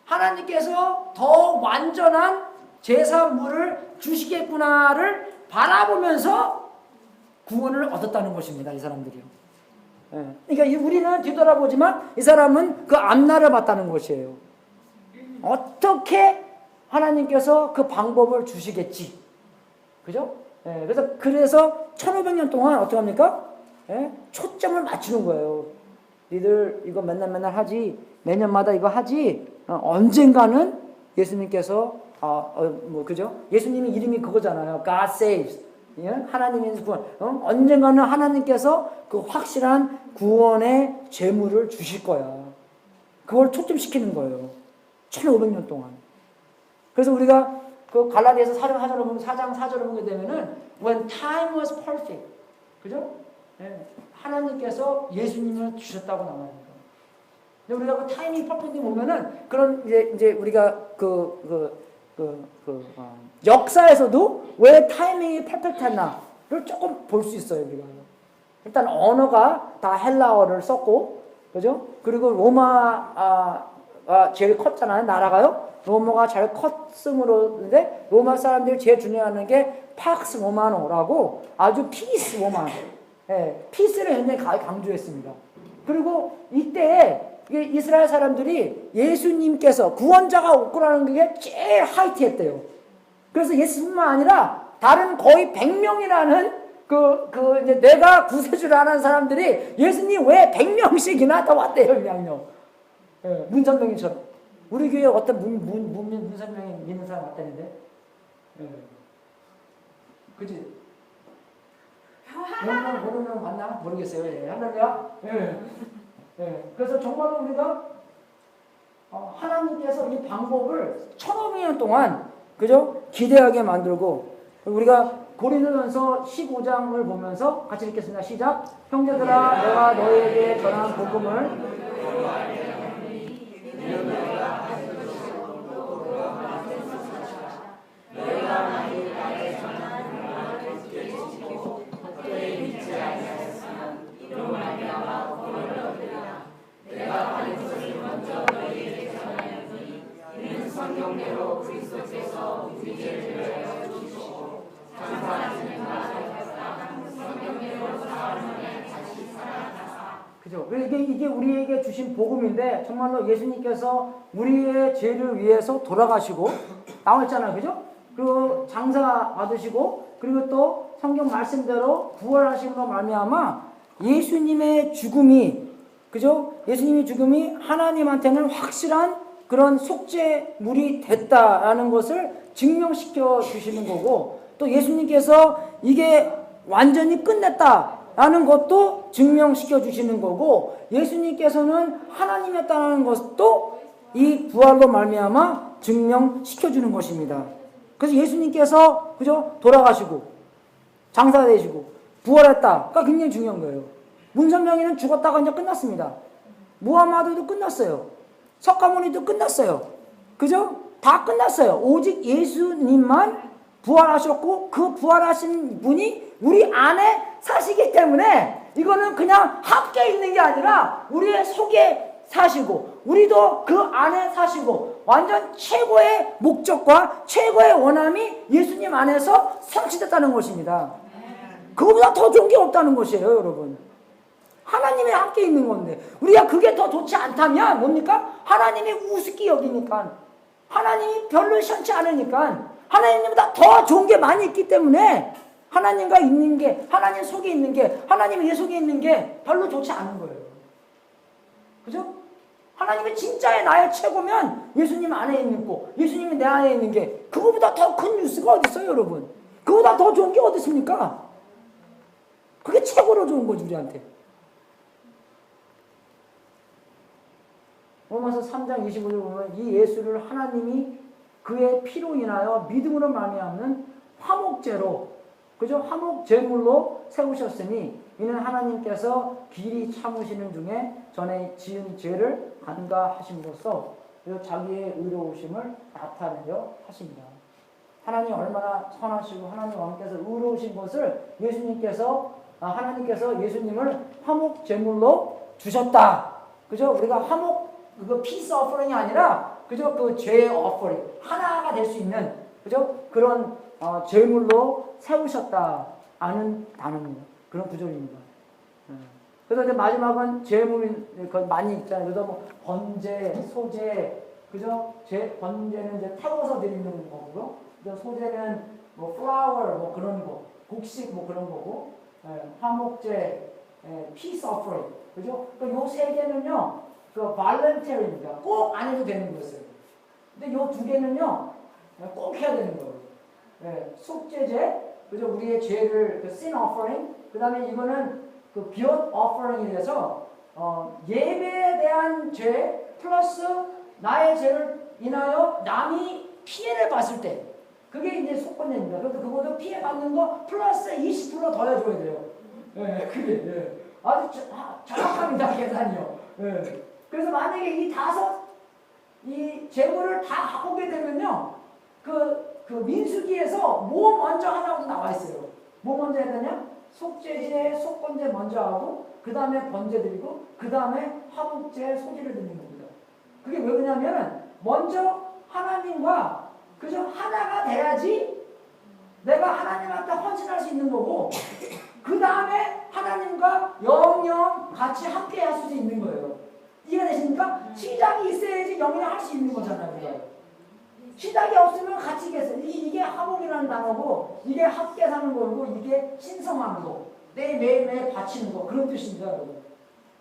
하나님께서 더 완전한 제사물을 주시겠구나를 바라보면서 구원을 얻었다는 것입니다. 이 사람들이요. 그러니까 우리는 뒤돌아보지만 이 사람은 그 앞날을 봤다는 것이에요. 어떻게 하나님께서 그 방법을 주시겠지. 그죠? 그래서 1500년 동안 어떻게 합니까? 초점을 맞추는 거예요. 니들 이거 맨날 하지, 매년마다 이거 하지, 언젠가는 예수님께서, 그죠? 예수님이 이름이 그거잖아요. God saves. 예? 하나님의 구원. 언젠가는 하나님께서 그 확실한 구원의 재물을 주실 거야. 그걸 초점시키는 거예요. 1500년 동안. 그래서 우리가 그 갈라디아서 4장 4절을 보게 되면은 when time was perfect. 그죠? 예. 하나님께서 예수님을 주셨다고 나옵니다. 근데 우리가 그 타이밍 퍼펙트 보면은 그런 이제 우리가 역사에서도 왜 타이밍이 퍼펙트했나를 조금 볼 수 있어요, 우리가. 일단 언어가 다 헬라어를 썼고, 그죠? 그리고 로마가 제일 컸잖아요, 나라가요. 로마가 잘 컸으므로인데 로마 사람들이 제일 중요하는 게 팍스 로마노라고 아주 피스 로마, 예, 피스를 굉장히 강조했습니다. 그리고 이때 이스라엘 사람들이 예수님께서 구원자가 올 거라는 게 제일 하이트했대요. 그래서 예수뿐만 아니라 다른 거의 100명이라는 이제 내가 구세주를 하는 사람들이 예수님 왜 100명씩이나 더 왔대요, 그냥요. 예, 문선명이처럼. 우리 교회 어떤 문선명이 믿는 사람 왔다는데? 예. 그지? 모르는 명 맞나? 모르겠어요. 예. 할렐루야? 예. 예. 그래서 정말로 우리가 하나님께서 이 방법을 1500년 동안 그죠? 기대하게 만들고 우리가 고린도전서 15장을 보면서 같이 읽겠습니다. 시작. 형제들아 내가 너희에게 전한 복음을 그죠? 이게 우리에게 주신 복음인데 정말로 예수님께서 우리의 죄를 위해서 돌아가시고 나왔잖아요, 그죠? 그리고 장사 받으시고 그리고 또 성경 말씀대로 부활하심으로 말미암아 예수님의 죽음이 그죠? 예수님의 죽음이 하나님한테는 확실한 그런 속죄물이 됐다라는 것을 증명시켜 주시는 거고 또 예수님께서 이게 완전히 끝냈다라는 것도 증명시켜 주시는 거고 예수님께서는 하나님이었다는 것도 이 부활로 말미암아 증명시켜 주는 것입니다. 그래서 예수님께서 그죠? 돌아가시고 장사되시고 부활했다가 굉장히 중요한 거예요. 문선명이는 죽었다가 이제 끝났습니다. 무하마드도 끝났어요. 석가모니도 끝났어요. 그죠? 다 끝났어요. 오직 예수님만 부활하셨고 그 부활하신 분이 우리 안에 사시기 때문에 이거는 그냥 합계 있는 게 아니라 우리의 속에 사시고 우리도 그 안에 사시고 완전 최고의 목적과 최고의 원함이 예수님 안에서 성취됐다는 것입니다. 그거보다 더 좋은 게 없다는 것이에요, 여러분. 하나님이 함께 있는 건데 우리가 그게 더 좋지 않다면 뭡니까? 하나님이 우습게 여기니까 하나님이 별로 시원치 않으니까 하나님보다 더 좋은 게 많이 있기 때문에 하나님과 있는 게 하나님 속에 있는 게 하나님 내 속에 있는 게 별로 좋지 않은 거예요. 그죠? 하나님이 진짜의 나의 최고면 예수님 안에 있는 거 예수님이 내 안에 있는 게 그거보다 더 큰 뉴스가 어디 있어요, 여러분? 그거보다 더 좋은 게 어디 있습니까? 그게 최고로 좋은 거지 우리한테. 로마서 3장 25절 보면 이 예수를 하나님이 그의 피로 인하여 믿음으로 말미암는 화목제로 그죠? 화목제물로 세우셨으니 이는 하나님께서 길이 참으시는 중에 전에 지은 죄를 간과하심으로써 자기의 의로우심을 나타내려 하십니다. 하나님 얼마나 선하시고 하나님 왕께서 의로우신 것을 하나님께서 예수님을 화목제물로 주셨다. 그죠? 우리가 화목 그거 피스 어퍼링이 아니라 그죠? 그 죄의 어퍼링 하나가 될 수 있는 그죠? 그런 제물로 세우셨다는 단어입니다. 그런 구절입니다. 그래서 이제 마지막은 제물이 많이 있잖아요. 그래서 뭐 번제, 소제, 그죠? 번제는 이제 태워서 드리는 거고요. 소제는 뭐 플라워 뭐 그런 거, 곡식 뭐 그런 거고, 화목제, 피스 어퍼링, 그죠? 요 세 개는요. 그 발렌테리입니다. 꼭 안 해도 되는 거였어요. 근데 요 두 개는요, 꼭 해야 되는 거예요. 속죄제, 그죠? 우리의 죄를 그 sin offering, 그 다음에 이거는 그 guilt offering이라서 예배에 대한 죄 플러스 나의 죄를 인하여 남이 피해를 봤을 때 그게 이제 속건제입니다. 그래서 그것도 피해 받는 거 플러스 20% 더해줘야 돼요. 예, 그게 아주 정확합니다 계산이요. 예. 그래서 만약에 이 다섯 이 재물을 다 오게 되면요, 그 민수기에서 뭐 먼저 하라고 나와 있어요. 뭐 먼저 해야 되냐? 속죄제, 속건제 먼저 하고 그 다음에 번제 드리고 그 다음에 화목제, 소제를 드리는 겁니다. 그게 왜 그러냐면 먼저 하나님과 그저 하나가 돼야지 내가 하나님한테 헌신할 수 있는 거고 그 다음에 하나님과 영영 같이 함께 할 수 있는 거예요. 이해가 되십니까? 시작이 있어야지 영영 할 수 있는 거잖아요. 그게. 시작이 없으면 같이 있겠어요. 이게 화목이라는 단어고 이게 함께 사는 거고 이게 신성하는 거 매일매일 바치는 거 그런 뜻입니다. 여러분.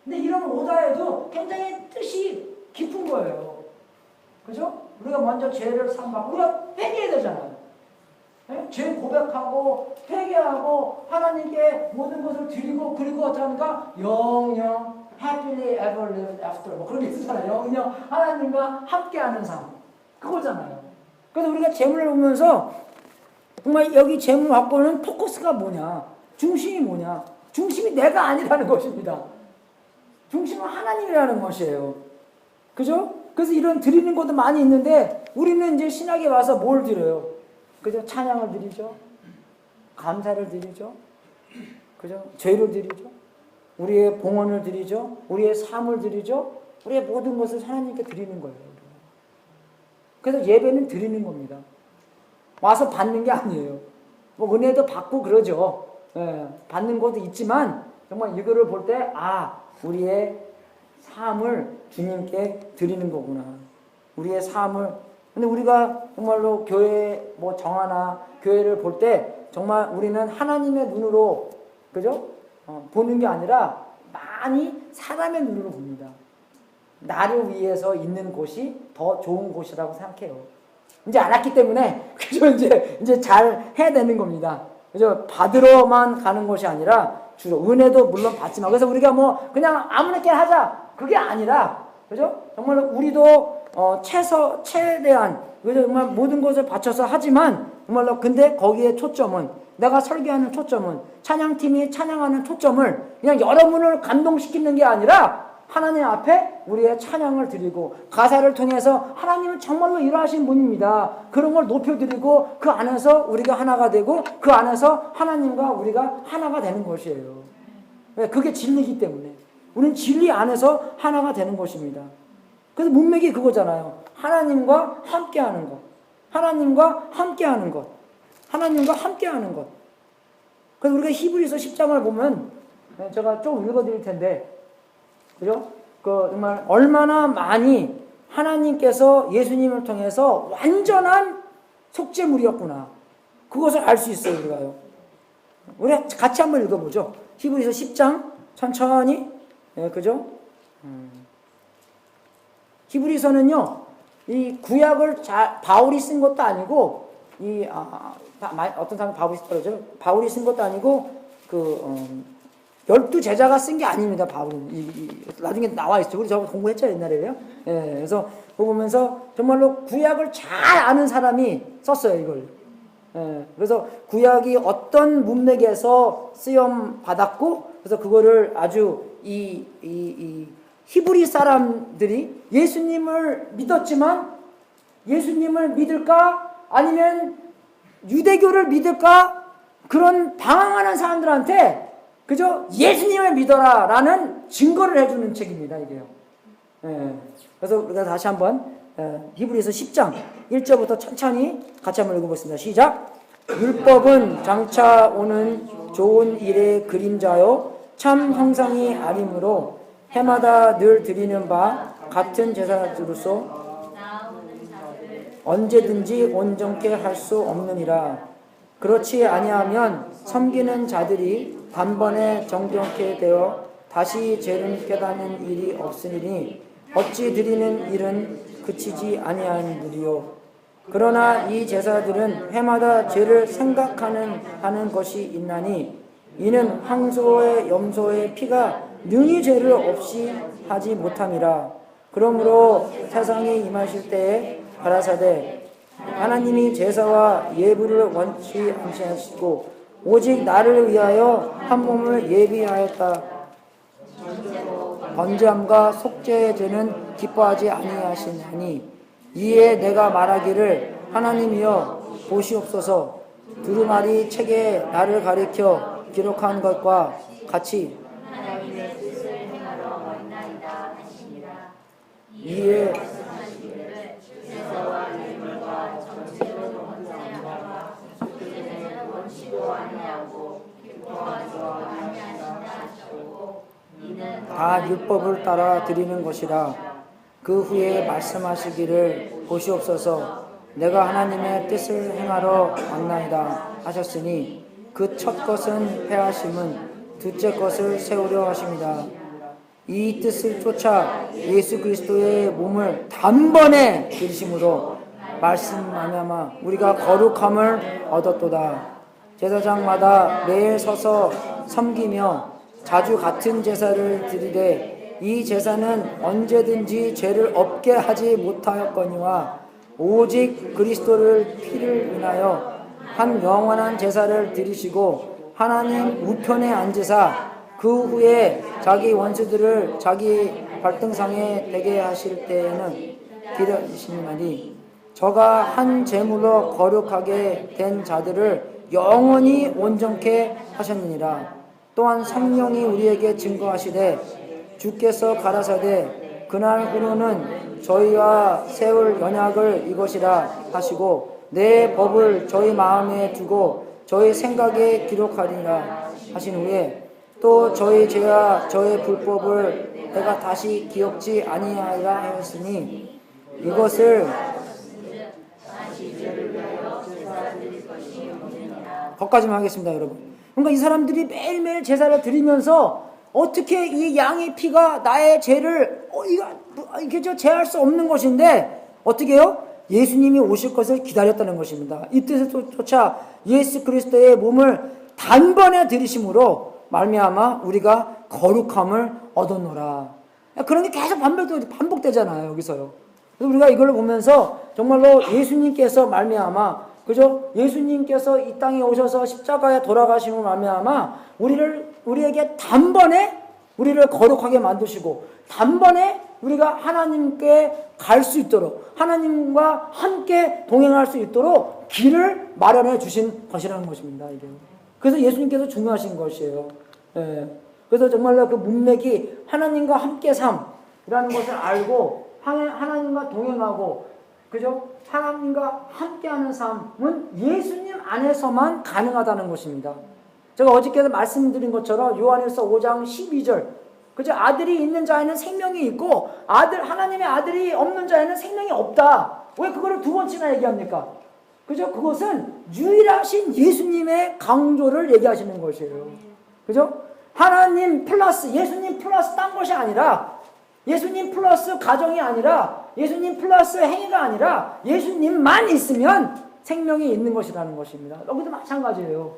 근데 이런 오다에도 굉장히 뜻이 깊은 거예요. 그죠? 우리가 먼저 죄를 삼받고 우리가 회개해야 되잖아요. 네? 죄 고백하고 회개하고 하나님께 모든 것을 드리고 그리고 어떡합니까? 영영 happily ever lived after 뭐 그런 게 있잖아요. 영영 하나님과 함께하는 삶 그거잖아요. 그래서 우리가 재물을 보면서 정말 여기 재물 갖고는 포커스가 뭐냐, 중심이 뭐냐, 중심이 내가 아니라는 것입니다. 중심은 하나님이라는 것이에요. 그죠? 그래서 이런 드리는 것도 많이 있는데 우리는 이제 신학에 와서 뭘 드려요? 그죠? 찬양을 드리죠. 감사를 드리죠. 그죠? 죄를 드리죠. 우리의 봉헌을 드리죠. 우리의 삶을 드리죠. 우리의 모든 것을 하나님께 드리는 거예요. 그래서 예배는 드리는 겁니다. 와서 받는 게 아니에요. 뭐 은혜도 받고 그러죠. 예, 받는 것도 있지만 정말 이거를 볼 때 우리의 삶을 주님께 드리는 거구나. 우리의 삶을. 근데 우리가 정말로 교회 뭐 정하나 교회를 볼 때 정말 우리는 하나님의 눈으로 그죠? 보는 게 아니라 많이 사람의 눈으로 봅니다. 나를 위해서 있는 곳이 더 좋은 곳이라고 생각해요. 이제 알았기 때문에 그죠? 이제 잘 해야 되는 겁니다. 그죠? 받으러만 가는 것이 아니라 주로 은혜도 물론 받지만 그래서 우리가 뭐 그냥 아무렇게나 하자 그게 아니라 그죠? 정말 우리도 최대한 그죠? 정말 모든 것을 바쳐서 하지만 정말로 근데 거기에 초점은 내가 설교하는 초점은 찬양팀이 찬양하는 초점을 그냥 여러분을 감동시키는 게 아니라 하나님 앞에 우리의 찬양을 드리고 가사를 통해서 하나님은 정말로 일하신 분입니다. 그런 걸 높여드리고 그 안에서 우리가 하나가 되고 그 안에서 하나님과 우리가 하나가 되는 것이에요. 그게 진리이기 때문에 우리는 진리 안에서 하나가 되는 것입니다. 그래서 문맥이 그거잖아요. 하나님과 함께하는 것. 하나님과 함께하는 것. 하나님과 함께하는 것. 그래서 우리가 히브리서 10장을 보면 제가 좀 읽어드릴 텐데 그죠? 정말 얼마나 많이 하나님께서 예수님을 통해서 완전한 속죄물이었구나. 그것을 알 수 있어요, 우리가요. 우리 같이 한번 읽어보죠. 히브리서 10장 천천히. 그죠? 히브리서는요, 이 구약을 바울이 쓴 것도 아니고, 어떤 사람이 바울이 쓴 것도 아니고, 12제자가 쓴 게 아닙니다, 바울은. 나중에 나와 있어요. 우리 저거 공부했죠, 옛날에요. 예, 그래서 그거 보면서 정말로 구약을 잘 아는 사람이 썼어요, 이걸. 예, 그래서 구약이 어떤 문맥에서 쓰임 받았고, 그래서 그거를 아주 히브리 사람들이 예수님을 믿었지만 예수님을 믿을까? 아니면 유대교를 믿을까? 그런 방황하는 사람들한테 그죠? 예수님을 믿어라 라는 증거를 해주는 책입니다, 이게요. 예. 그래서 우리가 다시 한번 히브리서 10장 1절부터 천천히 같이 한번 읽어보겠습니다. 시작. 율법은 장차 오는 좋은 일의 그림자요 참 형상이 아니므로 해마다 늘 드리는 바 같은 제사로서 언제든지 온전케 할 수 없느니라. 그렇지 아니하면 섬기는 자들이 단번에 정정케 되어 다시 죄를 깨닫는 일이 없으니 어찌 드리는 일은 그치지 아니하느리요. 그러나 이 제사들은 해마다 죄를 생각하는 것이 있나니 이는 황소의 염소의 피가 능히 죄를 없이 하지 못함이라. 그러므로 세상에 임하실 때에 가라사대 하나님이 제사와 예물을 원치 않으시고 오직 나를 위하여 한 몸을 예비하였다. 번제함과 속죄의 죄는 기뻐하지 아니하시나니 이에 내가 말하기를 하나님이여 보시옵소서. 두루마리 책에 나를 가리켜 기록한 것과 같이 이에 다 율법을 따라 드리는 것이라. 그 후에 말씀하시기를 보시옵소서. 내가 하나님의 뜻을 행하러 왔나이다 하셨으니 그 첫 것은 패하심은 둘째 것을 세우려 하십니다. 이 뜻을 쫓아 예수 그리스도의 몸을 단번에 들이심으로 말씀하냐마 우리가 거룩함을 얻었도다. 제사장마다 매일 서서 섬기며 자주 같은 제사를 드리되 이 제사는 언제든지 죄를 없게 하지 못하였거니와 오직 그리스도를 피를 인하여 한 영원한 제사를 드리시고 하나님 우편에 앉으사 그 후에 자기 원수들을 자기 발등상에 대게 하실 때에는 기다리시나니 저가 한 제물로 거룩하게 된 자들을 영원히 온전케 하셨느니라. 또한 성령이 우리에게 증거하시되 주께서 가라사대 그날 후로는 저희와 세울 언약을 이것이라 하시고 내 법을 저희 마음에 두고 저희 생각에 기록하리라 하신 후에 또 저희 죄와 저희 불법을 내가 다시 기억지 아니하리라 하였으니 이것을 거기까지만 하겠습니다, 여러분. 그러니까 이 사람들이 매일매일 제사를 드리면서 어떻게 이 양의 피가 나의 죄를 이게 제할 수 없는 것인데 어떻게 해요? 예수님이 오실 것을 기다렸다는 것입니다. 이 뜻을 쫓아 예수 그리스도의 몸을 단번에 들이심으로 말미암아 우리가 거룩함을 얻었노라. 그런 게 계속 반복되잖아요, 여기서요. 그래서 우리가 이걸 보면서 정말로 예수님께서 말미암아, 그죠? 예수님께서 이 땅에 오셔서 십자가에 돌아가심으로 말미암아 우리에게 단번에 우리를 거룩하게 만드시고 단번에 우리가 하나님께 갈 수 있도록 하나님과 함께 동행할 수 있도록 길을 마련해 주신 것이라는 것입니다. 이게. 그래서 예수님께서 중요하신 것이에요. 예. 그래서 정말로 그 문맥이 하나님과 함께 삶이라는 것을 알고 하나님과 동행하고, 그죠? 하나님과 함께하는 삶은 예수님 안에서만 가능하다는 것입니다. 제가 어저께도 말씀드린 것처럼 요한일서 5장 12절, 그죠? 아들이 있는 자에는 생명이 있고 하나님의 아들이 없는 자에는 생명이 없다. 왜 그거를 두 번째나 얘기합니까? 그죠? 그것은 유일하신 예수님의 강조를 얘기하시는 것이에요. 그죠? 하나님 플러스 예수님 플러스 딴 것이 아니라, 예수님 플러스 가정이 아니라, 예수님 플러스 행위가 아니라 예수님만 있으면 생명이 있는 것이라는 것입니다. 여기도 마찬가지예요.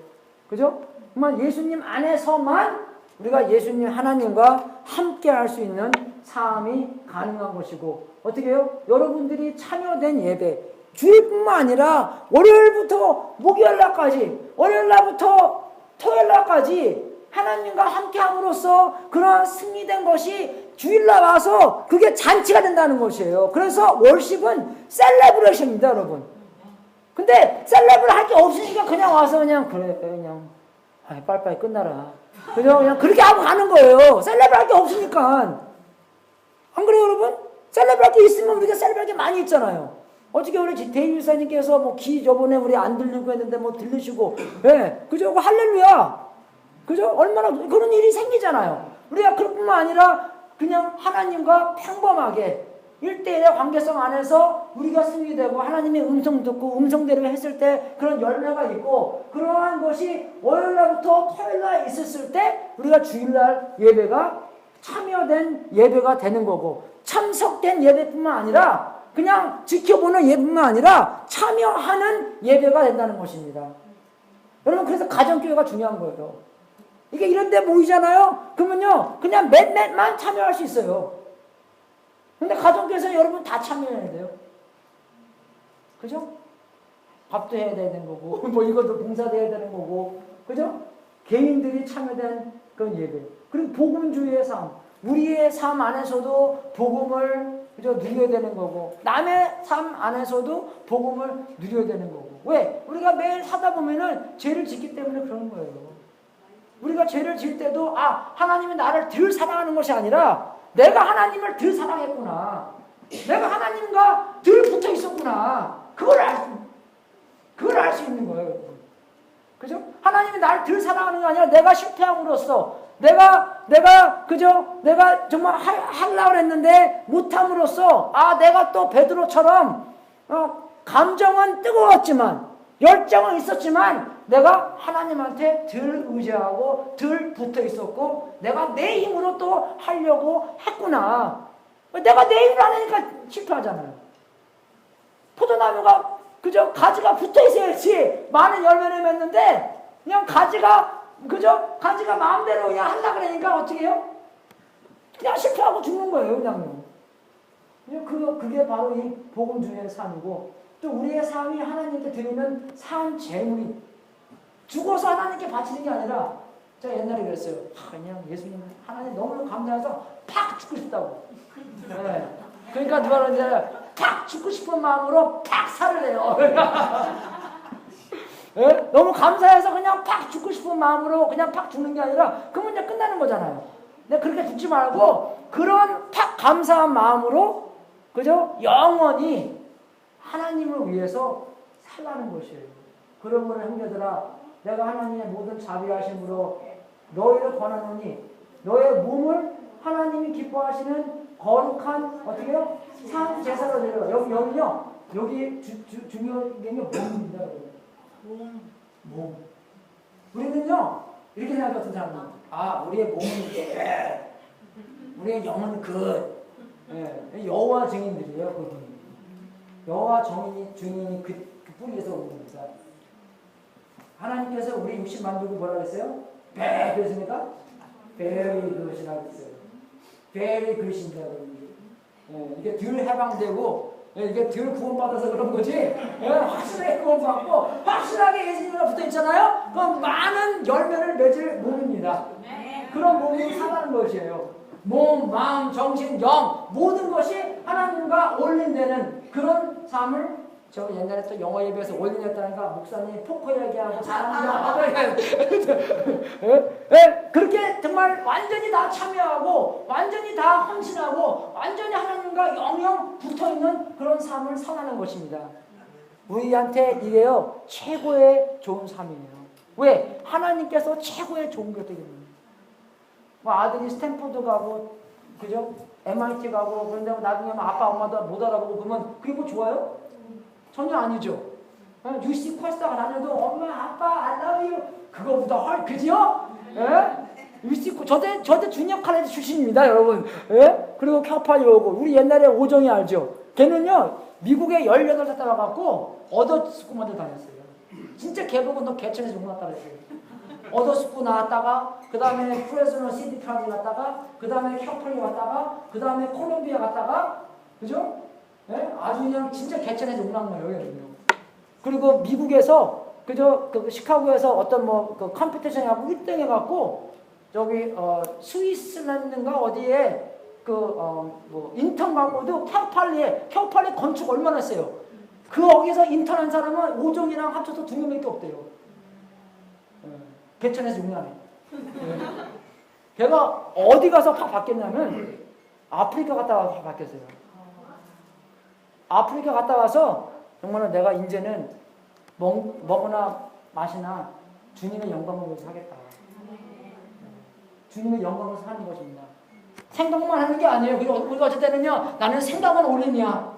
그죠? 정말 예수님 안에서만 우리가 예수님 하나님과 함께 할 수 있는 삶이 가능한 것이고, 어떻게 해요? 여러분들이 참여된 예배, 주일뿐만 아니라 월요일부터 목요일날까지, 월요일날부터 토요일날까지 하나님과 함께함으로써 그러한 승리된 것이 주일날 와서 그게 잔치가 된다는 것이에요. 그래서 월십은 셀레브레이션입니다, 여러분. 근데 셀레브를 할 게 없으니까 그냥 와서 그냥 빨리빨리 끝나라. 그냥 그렇게 하고 가는 거예요. 셀레브를 할 게 없으니까. 안 그래요, 여러분? 셀레브를 할 게 있으면 우리가 셀레브를 할 게 많이 있잖아요. 어떻게 우리 데이비 목사님께서 저번에 우리 안 들리고 했는데 들리시고, 예, 그죠? 할렐루야. 그죠? 얼마나 그런 일이 생기잖아요. 우리가 그뿐만 아니라 그냥 하나님과 평범하게 1대1의 관계성 안에서 우리가 승리되고 하나님의 음성 듣고 음성대로 했을 때 그런 열매가 있고, 그러한 것이 월요일날부터 토요일날 있었을 때 우리가 주일날 예배가 참여된 예배가 되는 거고, 참석된 예배뿐만 아니라 그냥 지켜보는 예배뿐만 아니라 참여하는 예배가 된다는 것입니다. 여러분, 그래서 가정교회가 중요한 거예요. 이게 이런 데 모이잖아요? 그러면요, 그냥 몇몇만 참여할 수 있어요. 근데 가정교회에서 여러분 다 참여해야 돼요. 그죠? 밥도 해야 되는 거고, 뭐 이것도 봉사도 해야 되는 거고, 그죠? 개인들이 참여된 그런 예배. 그리고 복음주의의 삶. 우리의 삶 안에서도 복음을, 그죠? 누려야 되는 거고, 남의 삶 안에서도 복음을 누려야 되는 거고. 왜? 우리가 매일 사다 보면은 죄를 짓기 때문에 그런 거예요. 우리가 죄를 지을 때도, 하나님이 나를 덜 사랑하는 것이 아니라, 내가 하나님을 덜 사랑했구나. 내가 하나님과 덜 붙어 있었구나. 그걸 알 수 있는 거예요. 그죠? 하나님이 나를 덜 사랑하는 게 아니라 내가 실패함으로써 내가 정말 하려고 했는데 못함으로써 내가 또 베드로처럼 감정은 뜨거웠지만 열정은 있었지만 내가 하나님한테 덜 의지하고 덜 붙어 있었고 내가 내 힘으로 또 하려고 했구나. 내가 내 힘으로 하니까 실패하잖아요. 포도나무가 그죠? 가지가 붙어 있어야지 많은 열매를 맺는데 그냥 가지가 마음대로 그냥 하려고 그러니까 어떻게 해요? 그냥 실패하고 죽는 거예요, 그냥요. 그게 바로 이 복음주의의 삶이고 또 우리의 삶이 하나님께 드리는 삶 재물이 죽어서 하나님께 바치는 게 아니라 제가 옛날에 그랬어요. 그냥 예수님 하나님 너무 감사해서 팍 죽고 싶다고. 네. 그러니까 누가 그러는데 팍 죽고 싶은 마음으로 팍 살을 내요. 네? 너무 감사해서 그냥 팍 죽고 싶은 마음으로 그냥 팍 죽는 게 아니라 그 문제 끝나는 거잖아요. 근데 그렇게 죽지 말고 그런 팍 감사한 마음으로 그죠? 영원히 하나님을 위해서 살라는 것이에요. 그러므로 형제들아 내가 하나님의 모든 자비하심으로 너희를 권하노니 너의 몸을 하나님이 기뻐하시는 거룩한 어떻게요? 산 제사로 드려. 여기요. 여기 중요한 게 몸입니다. 몸. 우리는요 이렇게 생각하는 사람은 우리의 몸은 이게 우리의 영은 여호와 증인들이에요. 그분이. 여호와 증인이 그 뿌리에서 오는 겁니다. 하나님께서 우리 육신 만들고 뭐라 그랬어요? 그랬습니까? very good이라고 했어요. very good입니다. 이게 덜 해방되고 이게 덜 구원받아서 그런 거지 확실하게 구원받고 확실하게 예수님과 붙어있잖아요. 그럼 많은 열매를 맺을 몸입니다. 그런 몸이 살아가는 것이에요. 몸, 마음, 정신, 영 모든 것이 하나님과 올린되는 그런 삶을 저 옛날에 또 영어 예배에서 올린했다니까 목사님 포커 얘기하고 잘한다. 그렇게 정말 완전히 다 참여하고 완전히 다 헌신하고 완전히 하나님과 영영 붙어있는 그런 삶을 살아가는 것입니다. 우리한테 이래요. 최고의 좋은 삶이에요. 왜? 하나님께서 최고의 좋은 것 되겠네요. 아들이 스탠포드 가고 그죠? MIT 가고 그런데 나중에 아빠 엄마도 못 알아보고 그러면 그게 뭐 좋아요? 전혀 아니죠. UC 코스타가 다녀도 엄마 아빠 I love you 그거보다 그죠? UC 저도 주니어 칼레지 출신입니다, 여러분. 그리고 캐파리 오고 우리 옛날에 오정이 알죠? 걔는요 미국에 18살 때 와갖고 어더스쿨만 다녔어요. 진짜 걔보고 너 개천에서 못 났다 그랬어요. 어더스쿨 나왔다가 그 다음에 프레즈너 시티 카드 갔다가 그 다음에 캐파리 갔다가 그 다음에 콜롬비아 갔다가 그죠? 아주 그냥 진짜 개천에서 못 난 거예요. 그리고 미국에서 그저 시카고에서 어떤 그 컴피티션 하고 1등 해갖고 저기 스위스랜드인가 어디에 인턴 광고도 캐파리 건축 얼마나 했어요. 거기서 인턴한 사람은 오종이랑 합쳐서 2명밖에 없대요. 개천에서 6년에. 걔가 어디 가서 팍 바뀌었냐면 아프리카 갔다 와서 팍 바뀌었어요. 아프리카 갔다 와서 정말 내가 이제는 먹으나 마시나 주님의 영광을 위해서 하겠다. 주님의 영광을 위해서 하는 것입니다. 생각만 하는 게 아니에요. 우리가 어쩔 때는요 나는 생각만 올리냐.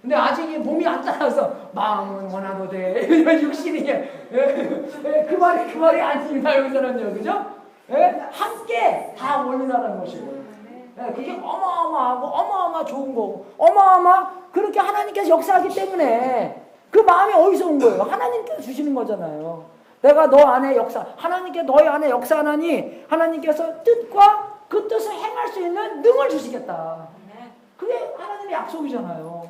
근데 아직 몸이 안 따라서 마음은 원하도 돼. 육신이 그 말이 아닙니다. 여기서는요. 그죠? 함께 다 올리라는 것이고 예, 그게 어마어마하고 어마어마 좋은 거고 어마어마 그렇게 하나님께서 역사하기 때문에 그 마음이 어디서 온 거예요? 하나님께서 주시는 거잖아요. 내가 너 안에 역사, 하나님께 너희 안에 역사하나니 하나님께서 뜻과 그 뜻을 행할 수 있는 능을 주시겠다. 그게 하나님의 약속이잖아요.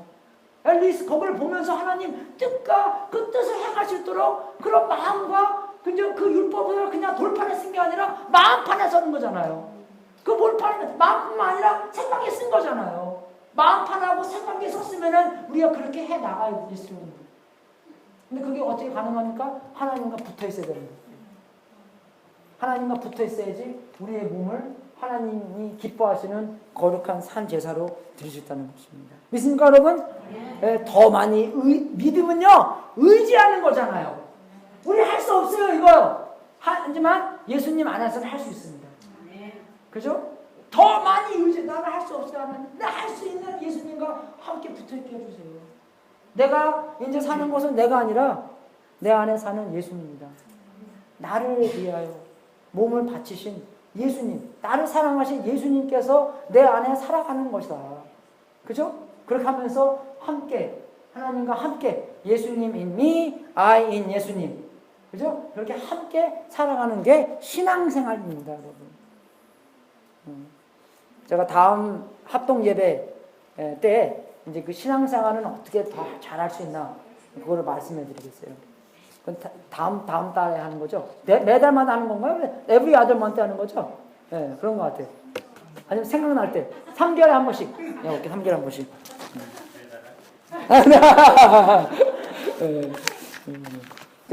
앨리스 거기를 보면서 하나님 뜻과 그 뜻을 행할 수 있도록 그런 마음과 그 율법을 그냥 돌판에 쓴 게 아니라 마음판에 쓰는 거잖아요. 그 몰판에 마음뿐만 아니라 생각에 쓴 거잖아요. 마음판하고 생각에 썼으면은 우리가 그렇게 해 나가야 있습니다. 근데 그게 어떻게 가능합니까? 하나님과 붙어 있어야 됩니다. 하나님과 붙어 있어야지 우리의 몸을 하나님이 기뻐하시는 거룩한 산 제사로 드릴 수 있다는 것입니다. 믿습니까, 여러분? 네, 더 많이 믿음은요 의지하는 거잖아요. 우리 할 수 없어요, 이거. 하지만 예수님 안에서는 할 수 있습니다. 그죠? 더 많이 의지, 나는 할 수 없어요. 하나님, 할 수 있는 예수님과 함께 붙어있게 해주세요. 내가 이제 사는 것은 내가 아니라 내 안에 사는 예수님입니다. 나를 위하여 몸을 바치신 예수님, 나를 사랑하신 예수님께서 내 안에 살아가는 것이다. 그죠? 그렇게 하면서 함께, 하나님과 함께, 예수님 in me, I in 예수님. 그죠? 그렇게 함께 살아가는 게 신앙생활입니다, 여러분. 제가 다음 합동 예배 때 이제 그 신앙생활은 어떻게 더 잘할 수 있나 그거를 말씀해 드리겠어요. 그건 다음 달에 하는 거죠? 매달마다 하는 건가요? every other month 하는 거죠? 네, 그런 것 같아요. 아니면 생각날 때 3개월에 한 번씩. 네, 오케이, 3개월에 한 번씩.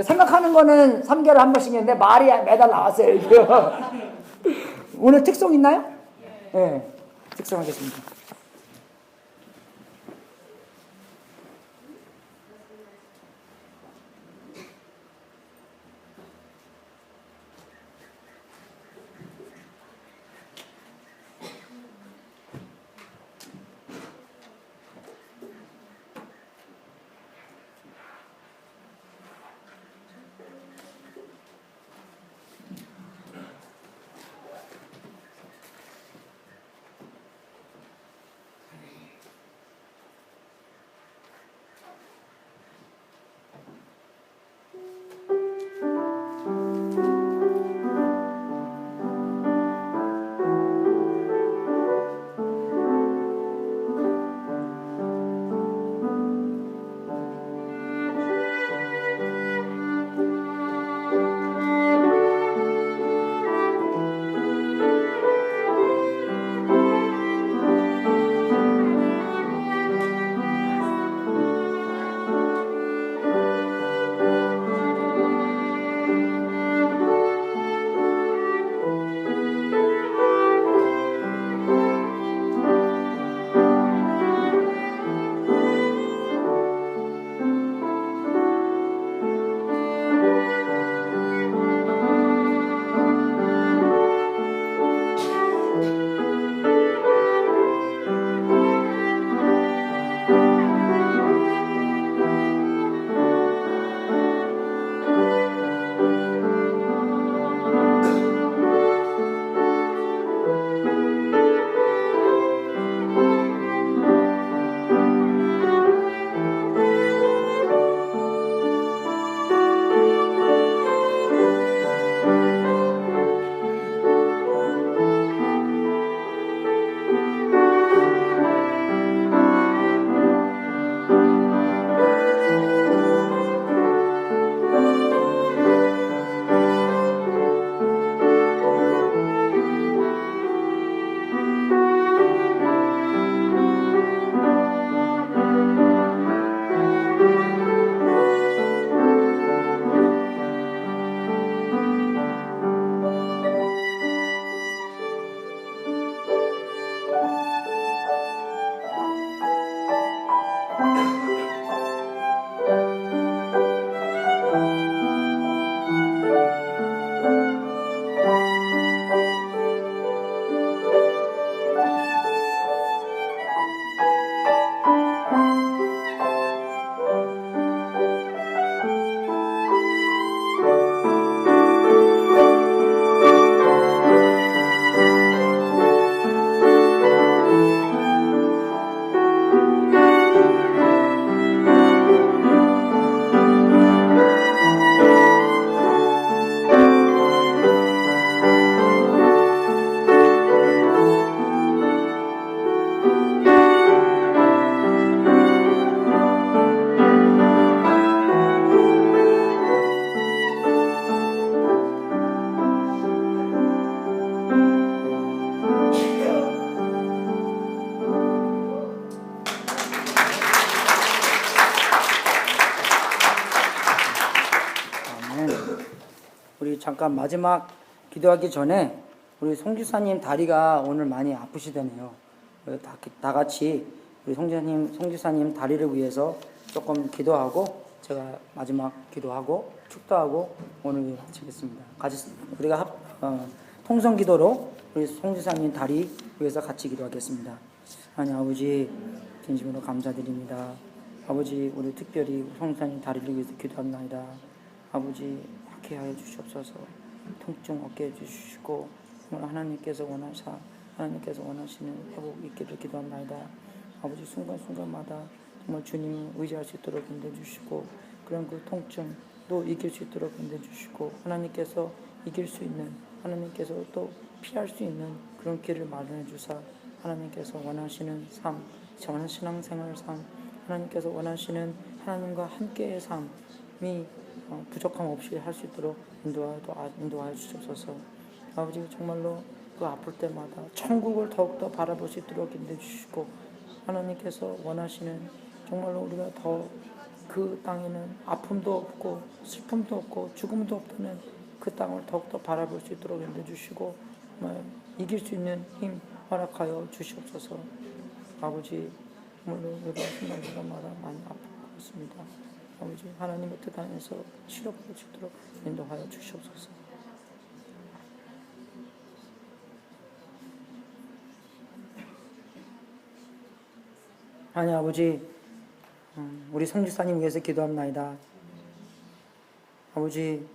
생각하는 거는 3개월에 한 번씩인데 말이 매달 나왔어요. 오늘 특송 있나요? 네, 특송하겠습니다. 잠깐 마지막 기도하기 전에 우리 송지사님 다리가 오늘 많이 아프시다네요. 다 같이 우리 송지사님 다리를 위해서 조금 기도하고 제가 마지막 기도하고 축도하고 오늘 마치겠습니다. 같이 우리가 통성 기도로 우리 송지사님 다리 위해서 같이 기도하겠습니다. 하나님 아버지 진심으로 감사드립니다. 아버지 우리 특별히 송지사님 다리를 위해서 기도합니다. 아버지 낫게 하여 주시옵소서. 통증 없게 해주시고 오늘 하나님께서 원하시는 회복 있기를 기도합니다. 아버지 순간순간마다 정말 주님을 의지할 수 있도록 인도해 주시고 그런 그 통증도 이길 수 있도록 인도해 주시고 하나님께서 이길 수 있는 하나님께서 또 피할 수 있는 그런 길을 마련해 주사 하나님께서 원하시는 삶, 신앙생활 삶, 하나님께서 원하시는 하나님과 함께의 삶이 부족함 없이 할 수 있도록 인도하여 주시옵소서. 아버지 정말로 그 아플 때마다 천국을 더욱더 바라볼 수 있도록 인도해 주시고 하나님께서 원하시는 정말로 우리가 더 그 땅에는 아픔도 없고 슬픔도 없고 죽음도 없다는 그 땅을 더욱더 바라볼 수 있도록 인도해 주시고 정말 이길 수 있는 힘 허락하여 주시옵소서. 아버지 정말로 우리가 순간순간마다 많이 아프고 있습니다. 아버지 하나님의 뜻 안에서 치료받을 수 있도록 인도하여 주시옵소서. 하나님 아버지 우리 성지사님 위해서 기도합니다. 아버지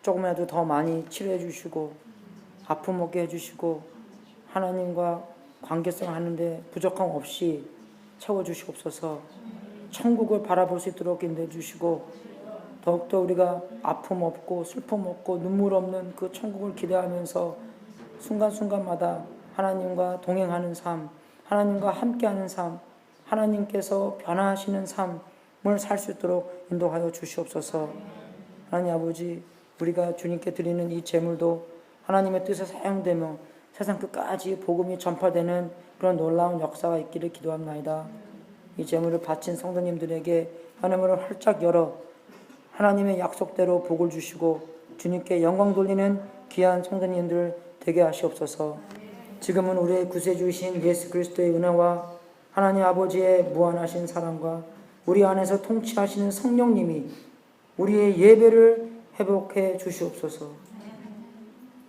조금이라도 더 많이 치료해 주시고 아픔 없게 해주시고 하나님과 관계성 하는데 부족함 없이 채워주시옵소서. 천국을 바라볼 수 있도록 인도해 주시고 더욱더 우리가 아픔 없고 슬픔 없고 눈물 없는 그 천국을 기대하면서 순간순간마다 하나님과 동행하는 삶, 하나님과 함께하는 삶, 하나님께서 변화하시는 삶을 살 수 있도록 인도하여 주시옵소서. 하나님 아버지 우리가 주님께 드리는 이 제물도 하나님의 뜻에 사용되며 세상 끝까지 복음이 전파되는 그런 놀라운 역사가 있기를 기도합나이다. 이 제물을 바친 성도님들에게 하늘문을 활짝 열어 하나님의 약속대로 복을 주시고 주님께 영광 돌리는 귀한 성도님들 되게 하시옵소서. 지금은 우리의 구세주이신 예수 그리스도의 은혜와 하나님 아버지의 무한하신 사랑과 우리 안에서 통치하시는 성령님이 우리의 예배를 회복해 주시옵소서.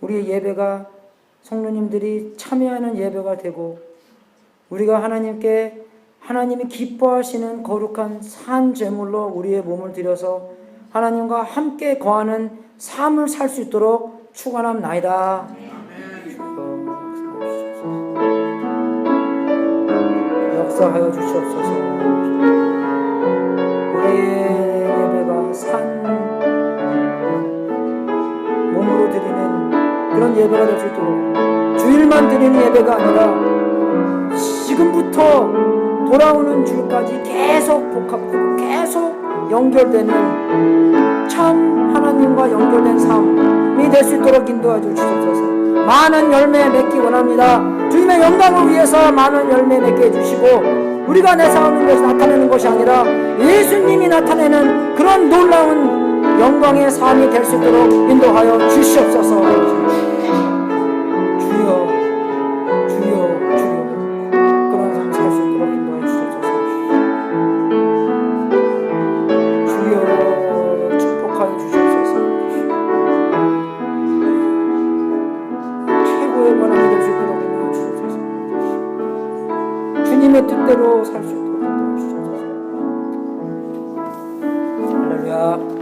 우리의 예배가 성도님들이 참여하는 예배가 되고 우리가 하나님께 하나님이 기뻐하시는 거룩한 산 제물로 우리의 몸을 들여서 하나님과 함께 거하는 삶을 살 수 있도록 축원합나이다. 역사하여 주시옵소서. 우리의 예배가 산 몸으로 드리는 그런 예배가 될 수 있도록 주일만 드리는 예배가 아니라 지금부터 돌아오는 주일까지 계속 복합되고 계속 연결되는 참 하나님과 연결된 삶이 될 수 있도록 인도해 주시옵소서. 많은 열매 맺기 원합니다. 주님의 영광을 위해서 많은 열매 맺게 해주시고 우리가 내세우는 것이 나타내는 것이 아니라 예수님이 나타내는 그런 놀라운 영광의 삶이 될 수 있도록 인도하여 주시옵소서. 주여 그런 삶 살 수 있도록 인도해 주시옵소서. 주여 축복하여 주시옵소서. 최고의 권한이 될 수 있도록 인도해 주시옵소서. 주님의 뜻대로 살 수 있도록 인도해 주시옵소서. 할렐루야.